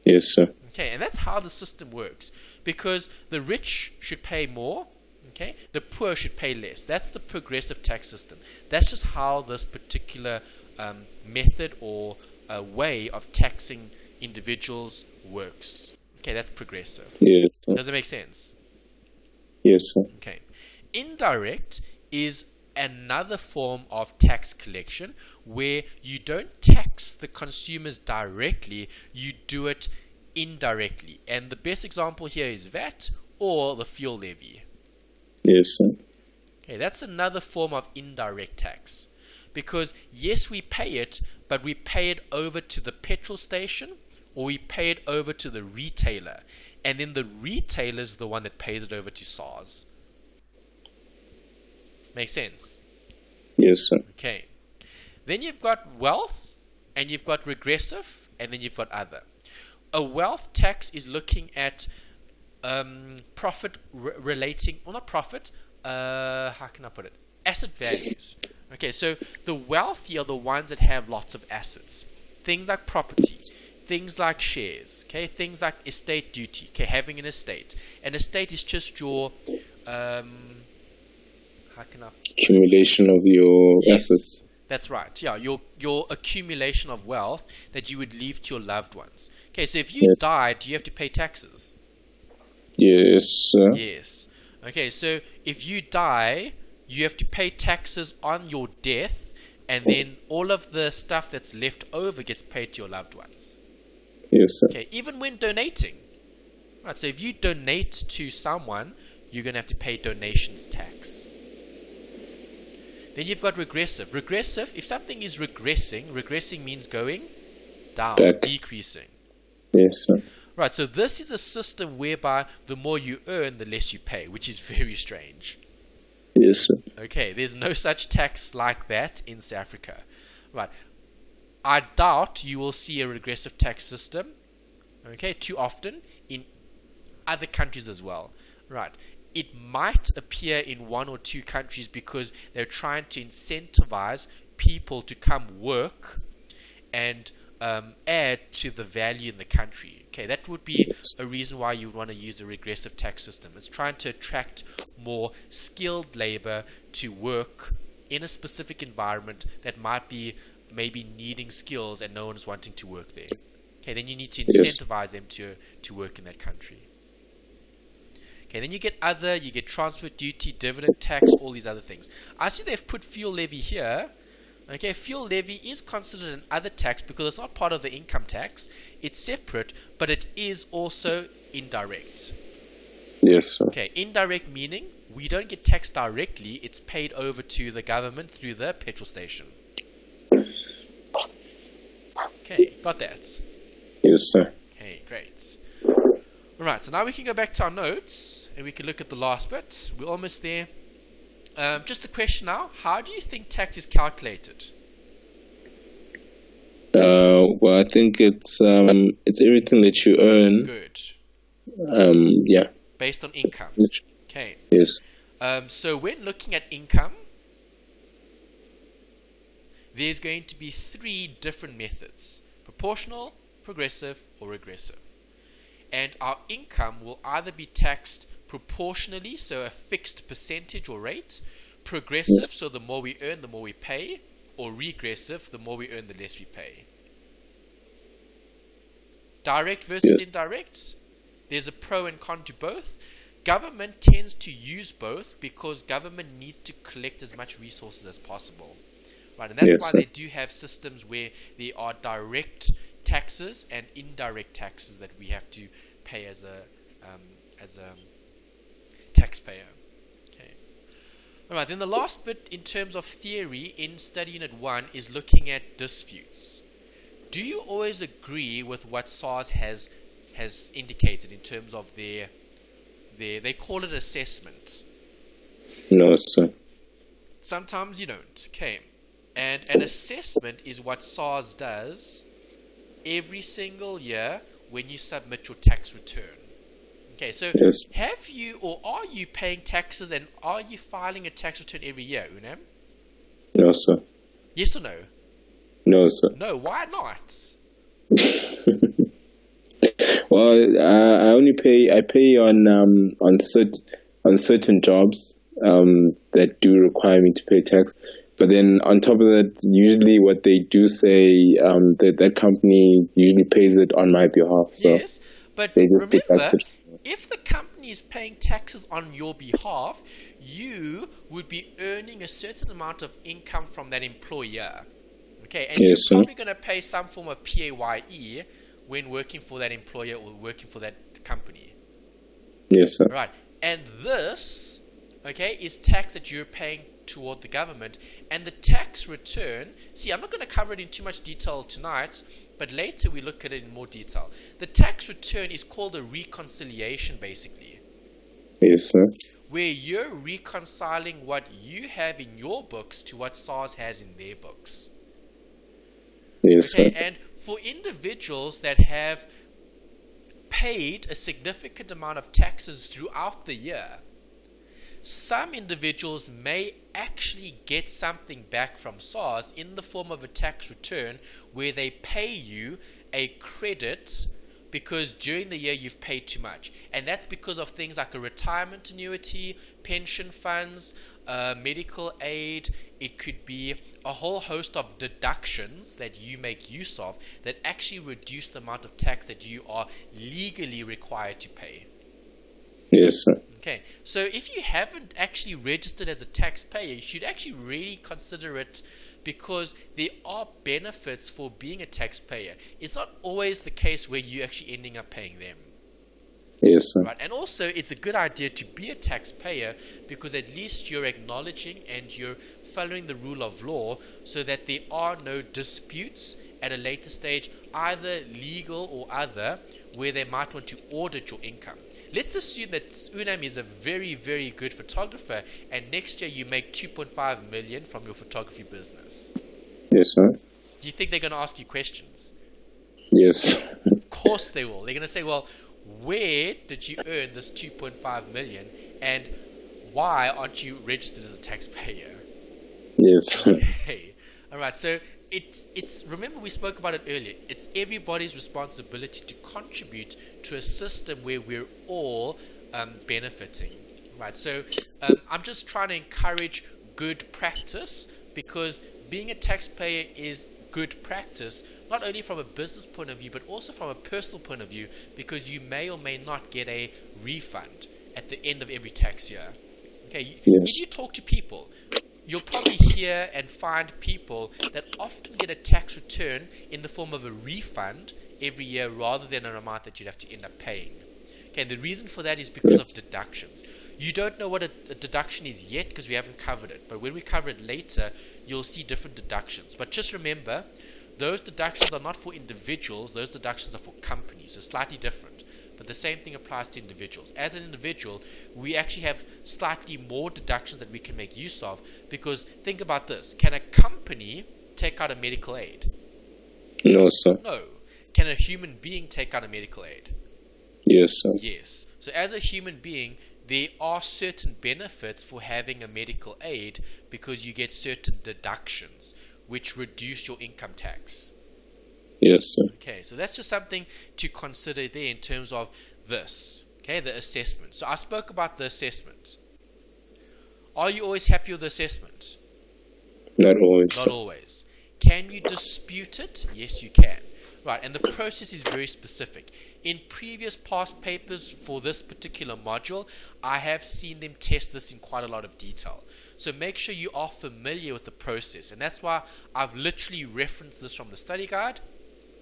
Yes, sir. Okay, and that's how the system works. because the rich should pay more, okay? The poor should pay less. That's the progressive tax system. That's just how this particular method or way of taxing individuals works. Okay, that's progressive. Yes. Does it make sense? Yes, sir. Okay. Indirect is another form of tax collection where you don't tax the consumers directly, you do it indirectly. And the best example here is VAT or the fuel levy. Yes, sir. Okay, that's another form of indirect tax. Because yes, we pay it, but we pay it over to the petrol station or we pay it over to the retailer. And then the retailer is the one that pays it over to SARS. Make sense? Yes, sir. Okay. Then you've got wealth, and you've got regressive, and then you've got other. A wealth tax is looking at profit relating, or not profit, how can I put it? Asset values. Okay, so the wealthy are the ones that have lots of assets. Things like property, things like shares, okay, things like estate duty, okay, having an estate. An estate is just your accumulation of your assets. That's right. Yeah, your accumulation of wealth that you would leave to your loved ones. Okay, so if you die, do you have to pay taxes? Yes, sir. Yes. Okay, so if you die, you have to pay taxes on your death, and then all of the stuff that's left over gets paid to your loved ones. Yes, sir. Okay, even when donating. Right, so if you donate to someone, you're going to have to pay donations tax. Then you've got regressive. Regressive, if something is regressing means going down, decreasing. Yes, sir. Right, so this is a system whereby the more you earn, the less you pay, which is very strange. Yes, sir. Okay, there's no such tax like that in South Africa. Right, I doubt you will see a regressive tax system, okay, too often in other countries as well. Right. It might appear in one or two countries because they're trying to incentivize people to come work and add to the value in the country. Okay, that would be a reason why you would want to use a regressive tax system. It's trying to attract more skilled labor to work in a specific environment that might be maybe needing skills and no one is wanting to work there. Okay, then you need to incentivize them to work in that country. Okay, then you get other, you get transfer duty, dividend tax, all these other things. I see they've put fuel levy here. Okay, fuel levy is considered an other tax because it's not part of the income tax. It's separate, but it is also indirect. Yes, sir. Okay, indirect meaning we don't get taxed directly. It's paid over to the government through the petrol station. Okay, got that? Yes, sir. Okay, great. Alright, so now we can go back to our notes and we can look at the last bit. We're almost there. Just a question now. How do you think tax is calculated? Well, I think it's everything that you earn. Good. Yeah. Based on income. Okay. Yes. So when looking at income, there's going to be 3 different methods: proportional, progressive, or regressive. And our income will either be taxed proportionally, so a fixed percentage or rate; progressive, so the more we earn, the more we pay; or regressive, the more we earn, the less we pay. Direct versus indirect, there's a pro and con to both. Government tends to use both because government needs to collect as much resources as possible. Right, and that's why they do have systems where there are direct taxes and indirect taxes that we have to pay as a taxpayer. Okay. All right. Then the last bit in terms of theory in study unit 1 is looking at disputes. Do you always agree with what SARS has indicated in terms of their they call it assessment? No, sir. Sometimes you don't. Okay. And an assessment is what SARS does every single year when you submit your tax return. Okay, so have you or are you paying taxes and are you filing a tax return every year, Unam? No, sir. Yes or no? No, sir. No, why not? Well, I pay on certain jobs that do require me to pay tax. But then on top of that, usually what they do say, that company usually pays it on my behalf. So Yes, but they just remember, deduct it. if the company is paying taxes on your behalf, you would be earning a certain amount of income from that employer. Okay, and Yes, sir. you're probably going to pay some form of PAYE when working for that employer or working for that company. Yes, sir. Right, and this, okay, is tax that you're paying toward the government. And the tax return, see, I'm not going to cover it in too much detail tonight, but later we look at it in more detail. The tax return is called a reconciliation, basically, Yes, sir. where you're reconciling what you have in your books to what SARS has in their books. Yes, Okay, sir. and for individuals that have paid a significant amount of taxes throughout the year, some individuals may actually get something back from SARS in the form of a tax return where they pay you a credit because during the year you've paid too much. And that's because of things like a retirement annuity, pension funds, medical aid. It could be a whole host of deductions that you make use of that actually reduce the amount of tax that you are legally required to pay. Yes, sir. Okay, so if you haven't actually registered as a taxpayer, you should actually really consider it, because there are benefits for being a taxpayer. It's not always the case where you're actually ending up paying them. Yes, sir. Right, and also it's a good idea to be a taxpayer because at least you're acknowledging and you're following the rule of law so that there are no disputes at a later stage, either legal or other, where they might want to audit your income. Let's assume that Unam is a very, very good photographer and next year you make 2.5 million from your photography business. Yes, sir. Do you think they're going to ask you questions? Yes. Of course they will. They're going to say, well, where did you earn this 2.5 million and why aren't you registered as a taxpayer? Yes. Okay. All right. So it's remember we spoke about it earlier. It's everybody's responsibility to contribute to a system where we're all benefiting. Right. So I'm just trying to encourage good practice, because being a taxpayer is good practice, not only from a business point of view, but also from a personal point of view, because you may or may not get a refund at the end of every tax year. Okay. Yes. If you talk to people, you'll probably hear and find people that often get a tax return in the form of a refund every year rather than an amount that you'd have to end up paying. Okay, and the reason for that is because of deductions. You don't know what a deduction is yet because we haven't covered it, but when we cover it later, you'll see different deductions. But just remember, those deductions are not for individuals, those deductions are for companies, so slightly different. But the same thing applies to individuals. As an individual, we actually have slightly more deductions that we can make use of, because think about this. Can a company take out a medical aid? No, sir. No. Can a human being take out a medical aid? Yes, sir. Yes. So as a human being, there are certain benefits for having a medical aid because you get certain deductions which reduce your income tax. Yes, sir. Okay, so that's just something to consider there in terms of this. Okay, the assessment. So I spoke about the assessment. Are you always happy with the assessment? Not always. Not always. Can you dispute it? Yes, you can. Right, and the process is very specific. In previous past papers for this particular module, I have seen them test this in quite a lot of detail. So make sure you are familiar with the process, and that's why I've literally referenced this from the study guide.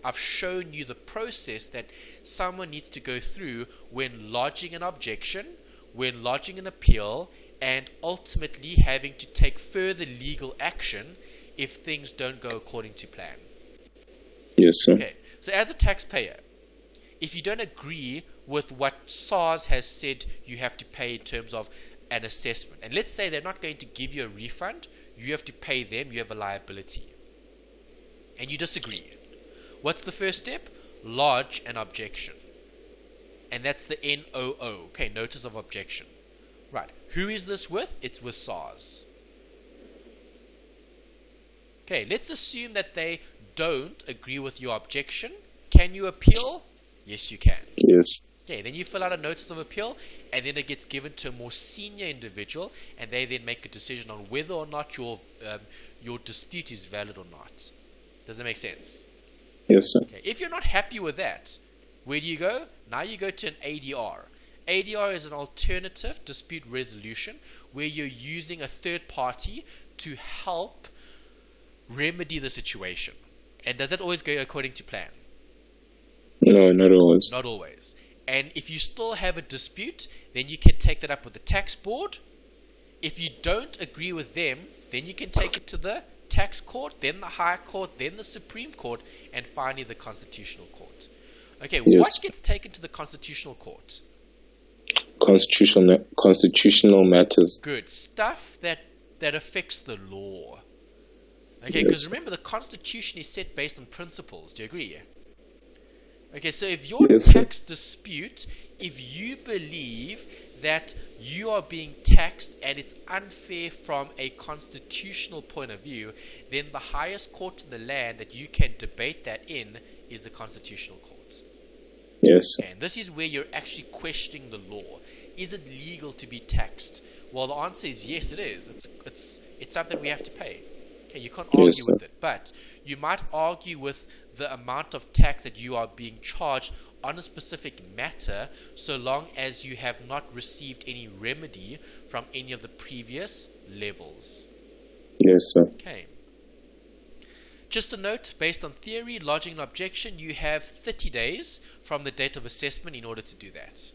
I've shown you the process that someone needs to go through when lodging an objection, when lodging an appeal, and ultimately having to take further legal action if things don't go according to plan. Yes, sir. Okay, so as a taxpayer, if you don't agree with what SARS has said you have to pay in terms of an assessment, and let's say they're not going to give you a refund, you have to pay them, you have a liability, and you disagree. What's the first step? Lodge an objection. And that's the NOO, okay, Notice of Objection. Right, who is this with? It's with SARS. Okay, let's assume that they don't agree with your objection. Can you appeal? Yes, you can. Yes. Okay, then you fill out a notice of appeal, and then it gets given to a more senior individual, and they then make a decision on whether or not your dispute is valid or not. Does that make sense? Yes, sir. Okay, if you're not happy with that, where do you go? Now you go to an ADR. ADR is an alternative dispute resolution where you're using a third party to help remedy the situation. And does that always go according to plan? No, not always. Not always. And if you still have a dispute, then you can take that up with the tax board. If you don't agree with them, then you can take it to the tax court, then the higher court, then the Supreme Court, and finally the Constitutional Court. Okay, Yes. What gets taken to the Constitutional Court? Constitutional matters. Good. Stuff that affects the law. Okay, because remember, the Constitution is set based on principles. Do you agree? Okay, so if your Yes, sir. tax dispute, if you believe that you are being taxed and it's unfair from a constitutional point of view, then the highest court in the land that you can debate that in is the Constitutional Court. Yes, sir. And this is where you're actually questioning the law. Is it legal to be taxed? Well, the answer is yes, it is. It's something we have to pay. Okay, you can't argue Yes, sir. with it, but you might argue with the amount of tax that you are being charged on a specific matter, so long as you have not received any remedy from any of the previous levels. Yes, sir. Okay. Just a note, based on theory, lodging an objection, you have 30 days from the date of assessment in order to do that.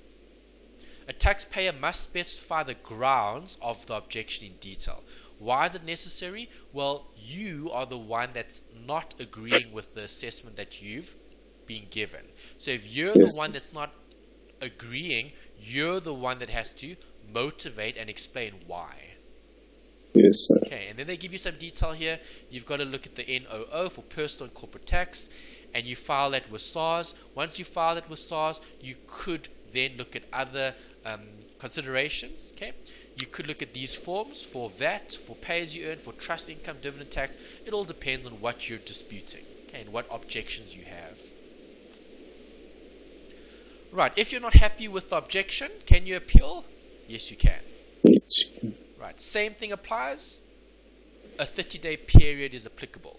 A taxpayer must specify the grounds of the objection in detail. Why is it necessary? Well, you are the one that's not agreeing with the assessment that you've been given. So if you're Yes. the one that's not agreeing, you're the one that has to motivate and explain why. Yes, sir. Okay, and then they give you some detail here. You've got to look at the NOO for personal and corporate tax, and you file that with SARS. Once you file that with SARS, you could then look at other considerations. Okay, you could look at these forms for VAT, for pay-as-you-earn, for trust income, dividend tax. It all depends on what you're disputing, okay, and what objections you have. Right, if you're not happy with the objection, can you appeal? Yes, you can. Yes. Right, same thing applies. A 30-day period is applicable.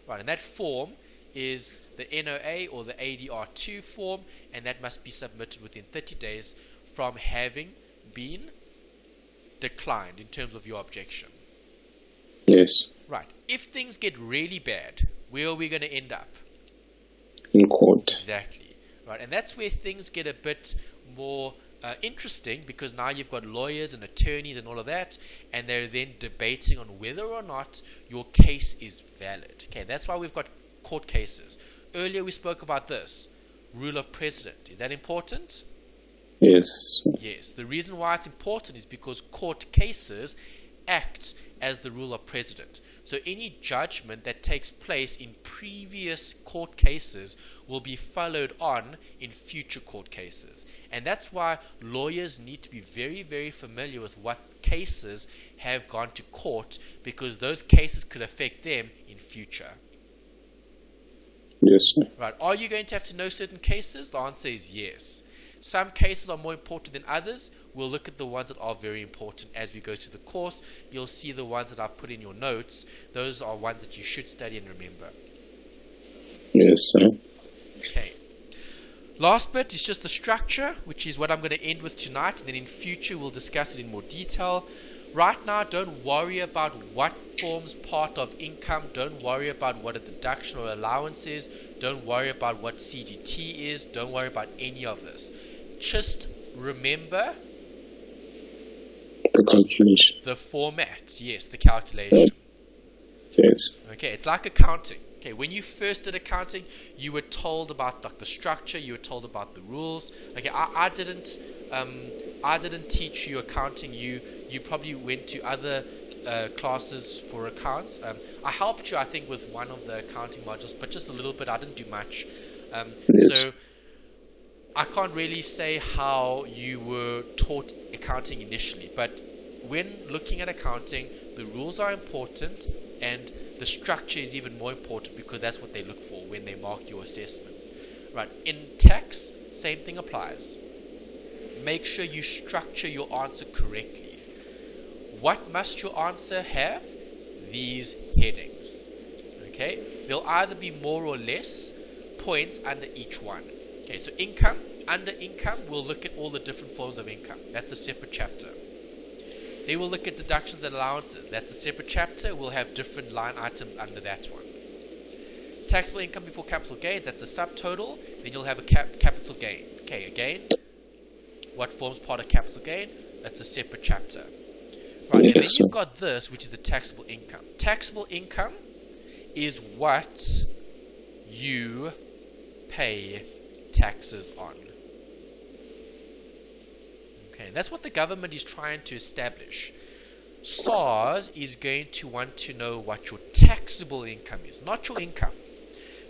Right, and that form is the NOA or the ADR2 form, and that must be submitted within 30 days from having been declined in terms of your objection. Yes. Right, if things get really bad, where are we going to end up? In court. Exactly. Right, and that's where things get a bit more interesting, because now you've got lawyers and attorneys and all of that, and they're then debating on whether or not your case is valid. Okay, that's why we've got court cases. Earlier we spoke about this, rule of precedent. Is that important? Yes. Yes. The reason why it's important is because court cases act as the rule of precedent. So any judgment that takes place in previous court cases will be followed on in future court cases. And that's why lawyers need to be very, very familiar with what cases have gone to court, because those cases could affect them in future. Yes, sir. Right. Are you going to have to know certain cases? The answer is yes. Some cases are more important than others. We'll look at the ones that are very important as we go through the course. You'll see the ones that I've put in your notes. Those are ones that you should study and remember. Yes, sir. Okay. Last bit is just the structure, which is what I'm going to end with tonight, and then in future we'll discuss it in more detail. Right now, don't worry about what forms part of income. Don't worry about what a deduction or allowance is. Don't worry about what CGT is. Don't worry about any of this. Just remember The calculation. the format. Yes, the calculation. Yes. Okay, it's like accounting. Okay, when you first did accounting, you were told about the structure. You were told about the rules. Okay, I didn't teach you accounting. You probably went to other classes for accounts. I helped you, I think, with one of the accounting modules, but just a little bit. I didn't do much. Yes. So I can't really say how you were taught accounting initially, but when looking at accounting, the rules are important, and the structure is even more important, because that's what they look for when they mark your assessments. Right, in tax, same thing applies. Make sure you structure your answer correctly. What must your answer have? These headings. Okay, there'll either be more or less points under each one. Okay, so income, under income, we'll look at all the different forms of income. That's a separate chapter. They will look at deductions and allowances. That's a separate chapter. We'll have different line items under that one. Taxable income before capital gain, that's a subtotal. Then you'll have a capital gain. Okay, again, what forms part of capital gain? That's a separate chapter. Right, and then you've got this, which is the taxable income. Taxable income is what you pay taxes on. Okay, that's what the government is trying to establish. SARS is going to want to know what your taxable income is, not your income.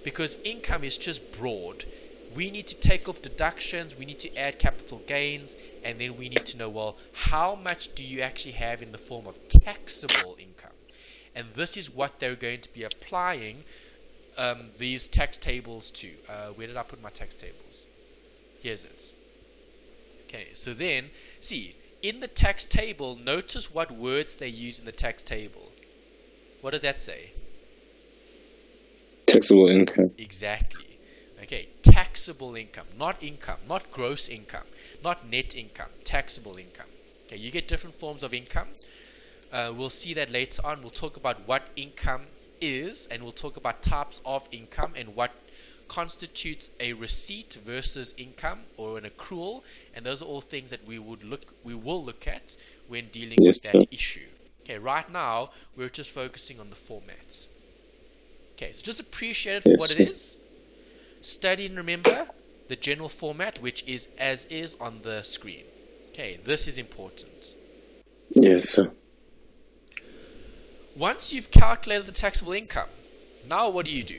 Because income is just broad. We need to take off deductions, we need to add capital gains, and then we need to know, well, how much do you actually have in the form of taxable income? And this is what they're going to be applying these tax tables to. Where did I put my tax tables? Here's it. Okay, so then, see, in the tax table, notice what words they use in the tax table. What does that say? Taxable income. Exactly. Okay, taxable income, not gross income, not net income, taxable income. Okay, you get different forms of income. We'll see that later on. We'll talk about what income is, and we'll talk about types of income and what constitutes a receipt versus income or an accrual, and those are all things that we will look at when dealing with that issue. Okay, right now we're just focusing on the formats. Okay, so just appreciate it for what it is. Study and remember the general format, which is as is on the screen. Okay, this is important. Yes, sir. Once you've calculated the taxable income, now what do?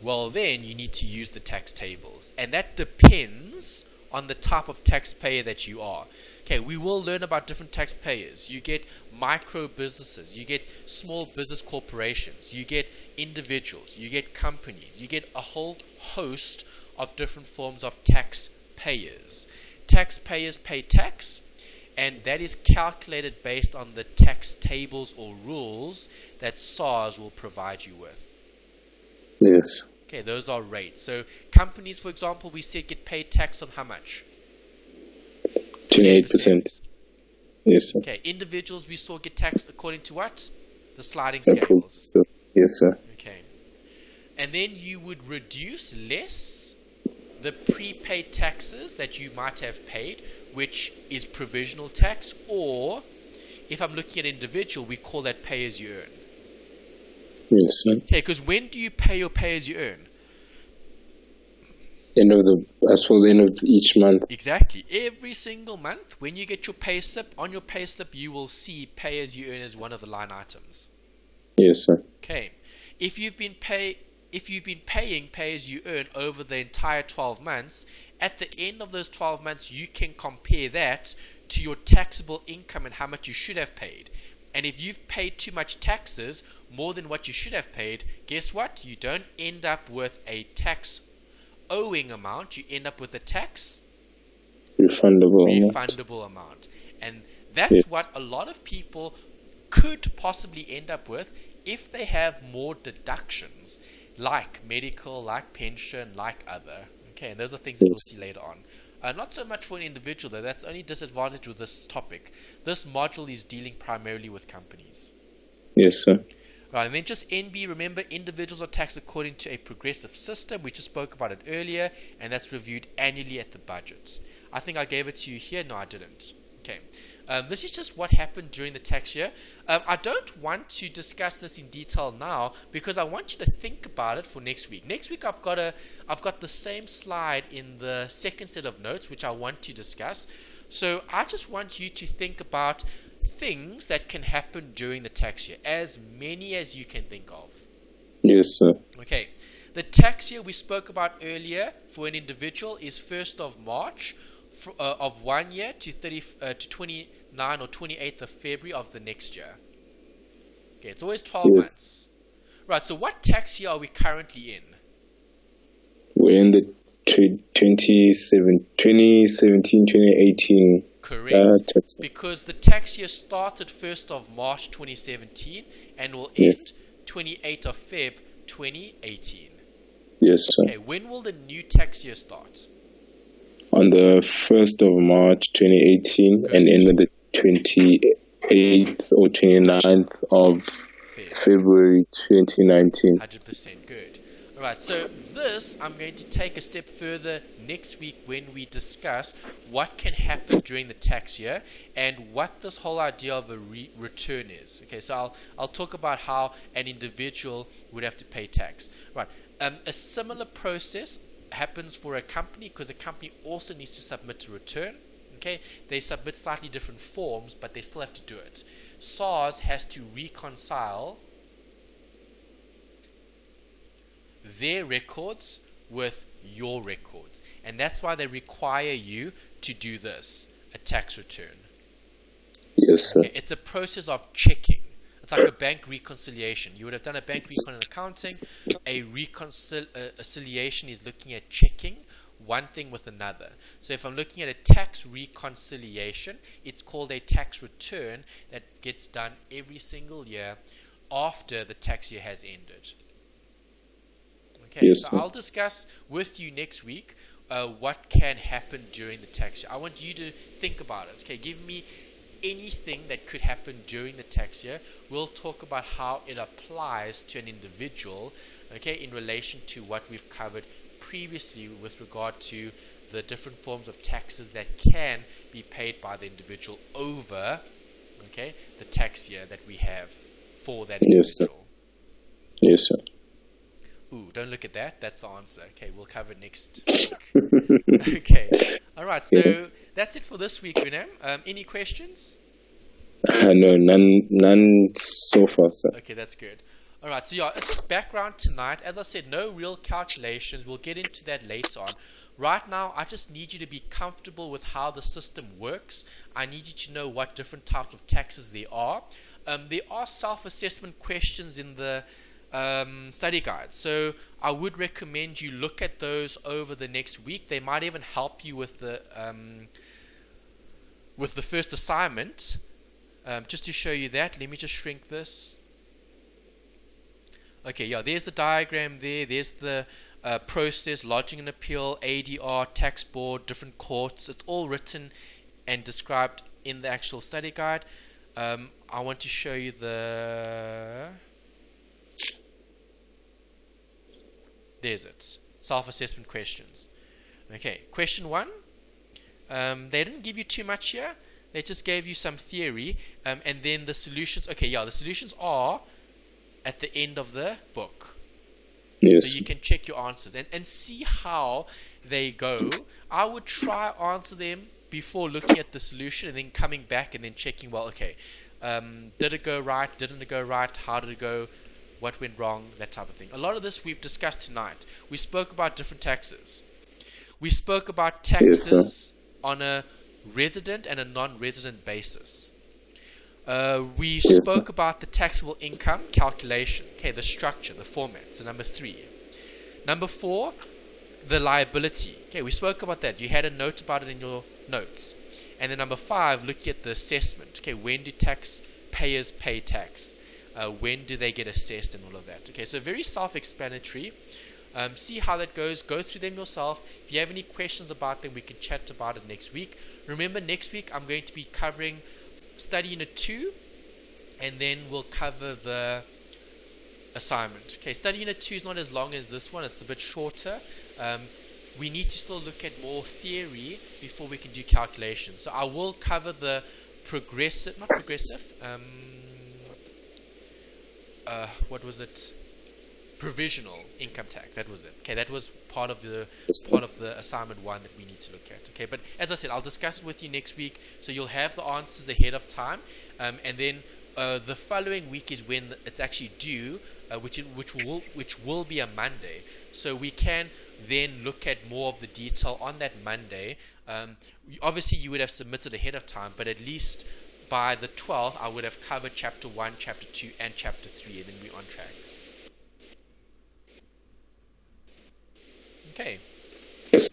Well, then you need to use the tax tables, and that depends on the type of taxpayer that you are. Okay, we will learn about different taxpayers. You get micro businesses, you get small business corporations, you get individuals, you get companies, you get a whole host of different forms of taxpayers. Taxpayers pay tax, and that is calculated based on the tax tables or rules that SARS will provide you with. Yes. Okay, those are rates. So companies, for example, we said get paid tax on how much? 28%. Yes, sir. Okay, individuals we saw get taxed according to what? The sliding scales. Yes, sir. Okay. And then you would reduce less the prepaid taxes that you might have paid, which is provisional tax, or if I'm looking at individual, we call that pay as you earn. Yes, sir. Okay, because when do you pay your pay as you earn? End of each month. Exactly. Every single month, when you get your pay slip, on your pay slip you will see pay as you earn as one of the line items. Yes, sir. Okay. If you've been paying pay as you earn over the entire 12 months, at the end of those 12 months you can compare that to your taxable income and how much you should have paid. And if you've paid too much taxes, more than what you should have paid, guess what? You don't end up with a tax owing amount, you end up with a tax refundable amount. And that's what a lot of people could possibly end up with if they have more deductions, like medical, like pension, like other. Okay, and those are things that we'll see later on. Not so much for an individual though, that's only disadvantage with this topic. This module is dealing primarily with companies. Yes, sir. Right, and then just NB, remember individuals are taxed according to a progressive system. We just spoke about it earlier, and that's reviewed annually at the budget. I think I gave it to you here. No, I didn't. Okay. This is just what happened during the tax year. I don't want to discuss this in detail now because I want you to think about it for next week. Next week I've got the same slide in the second set of notes which I want to discuss. So I just want you to think about things that can happen during the tax year, as many as you can think of. Yes, sir. Okay. The tax year we spoke about earlier for an individual is 1st of March of 1 year to 29 or 28th of February of the next year. Okay, it's always 12 months. Right, so what tax year are we currently in? We're in the 2017, 2018. Correct. Tax. Because the tax year started 1st of March 2017 and will end 28th of Feb 2018. Yes, sir. Okay, when will the new tax year start? On the 1st of March 2018 and end on the 28th or 29th of February 2019. 100% good. Alright, so this I'm going to take a step further next week when we discuss what can happen during the tax year and what this whole idea of a return is. Okay, so I'll talk about how an individual would have to pay tax. Right, a similar process happens for a company because a company also needs to submit a return. Okay, they submit slightly different forms, but they still have to do it. SARS has to reconcile their records with your records, and that's why they require you to do this, a tax return. Yes, sir. Okay, it's a process of checking. It's like a bank reconciliation. You would have done a bank recon in accounting. A reconciliation is looking at checking one thing with another. So if I'm looking at a tax reconciliation, it's called a tax return that gets done every single year after the tax year has ended. Okay, yes, so sir. I'll discuss with you next week what can happen during the tax year. I want you to think about it. Okay, give me anything that could happen during the tax year. We'll talk about how it applies to an individual, okay, in relation to what we've covered previously with regard to the different forms of taxes that can be paid by the individual over, okay, the tax year that we have for that individual. Yes, sir. Ooh, don't look at that. That's the answer. Okay, we'll cover it next week. Okay. All right, so that's it for this week, Unam. Any questions? No, none so far, sir. Okay, that's good. All right, so yeah, it's just background tonight. As I said, no real calculations. We'll get into that later on. Right now, I just need you to be comfortable with how the system works. I need you to know what different types of taxes there are. There are self-assessment questions in the study guide, so I would recommend you look at those over the next week. They might even help you with the first assignment. Just to show you that, let me just shrink this. Okay, yeah, there's the diagram there. There's the process, lodging an appeal, ADR, tax board, different courts. It's all written and described in the actual study guide. I want to show you the... There's it. Self-assessment questions. Okay, question 1. They didn't give you too much here. They just gave you some theory. And then the solutions. Okay, yeah, the solutions are at the end of the book. Yes. So you can check your answers and see how they go. I would try answer them before looking at the solution and then coming back and then checking, well, okay, did it go right? Didn't it go right? How did it go? What went wrong? That type of thing. A lot of this we've discussed tonight. We spoke about different taxes. We spoke about taxes on a resident and a non-resident basis. We spoke about the taxable income calculation. Okay, the structure, the format. So number 3. Number 4, the liability. Okay, we spoke about that. You had a note about it in your notes. And then number 5, looking at the assessment. Okay, when do taxpayers pay tax? When do they get assessed and all of that? Okay, so very self-explanatory. See how that goes. Go through them yourself. If you have any questions about them, we can chat about it next week. Remember, next week I'm going to be covering study unit 2, and then we'll cover the assignment. Okay, study unit 2 is not as long as this one. It's a bit shorter. We need to still look at more theory before we can do calculations. So I will cover the provisional income tax. That was it. Okay, that was part of the assignment 1 that we need to look at. Okay, but as I said, I'll discuss it with you next week, so you'll have the answers ahead of time, and then the following week is when it's actually due, which will be a Monday. So we can then look at more of the detail on that Monday. Obviously, you would have submitted ahead of time, but at least by the 12th, I would have covered chapter 1, chapter 2, and chapter 3, and then we're on track. Okay. Yes,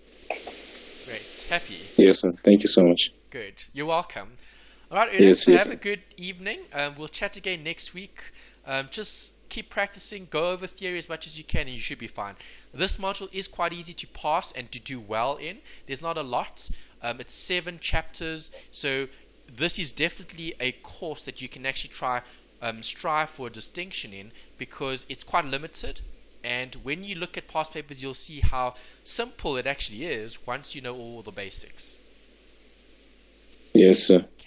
Happy? Yes, sir. Thank you so much. Good. You're welcome. All right, Aaron, Yes, so yes, have a sir. good evening. We'll chat again next week. Just keep practicing, go over theory as much as you can, and you should be fine. This module is quite easy to pass and to do well in. There's not a lot. It's 7 chapters, so this is definitely a course that you can actually try strive for a distinction in, because it's quite limited. And when you look at past papers, you'll see how simple it actually is once you know all the basics. Yes, sir.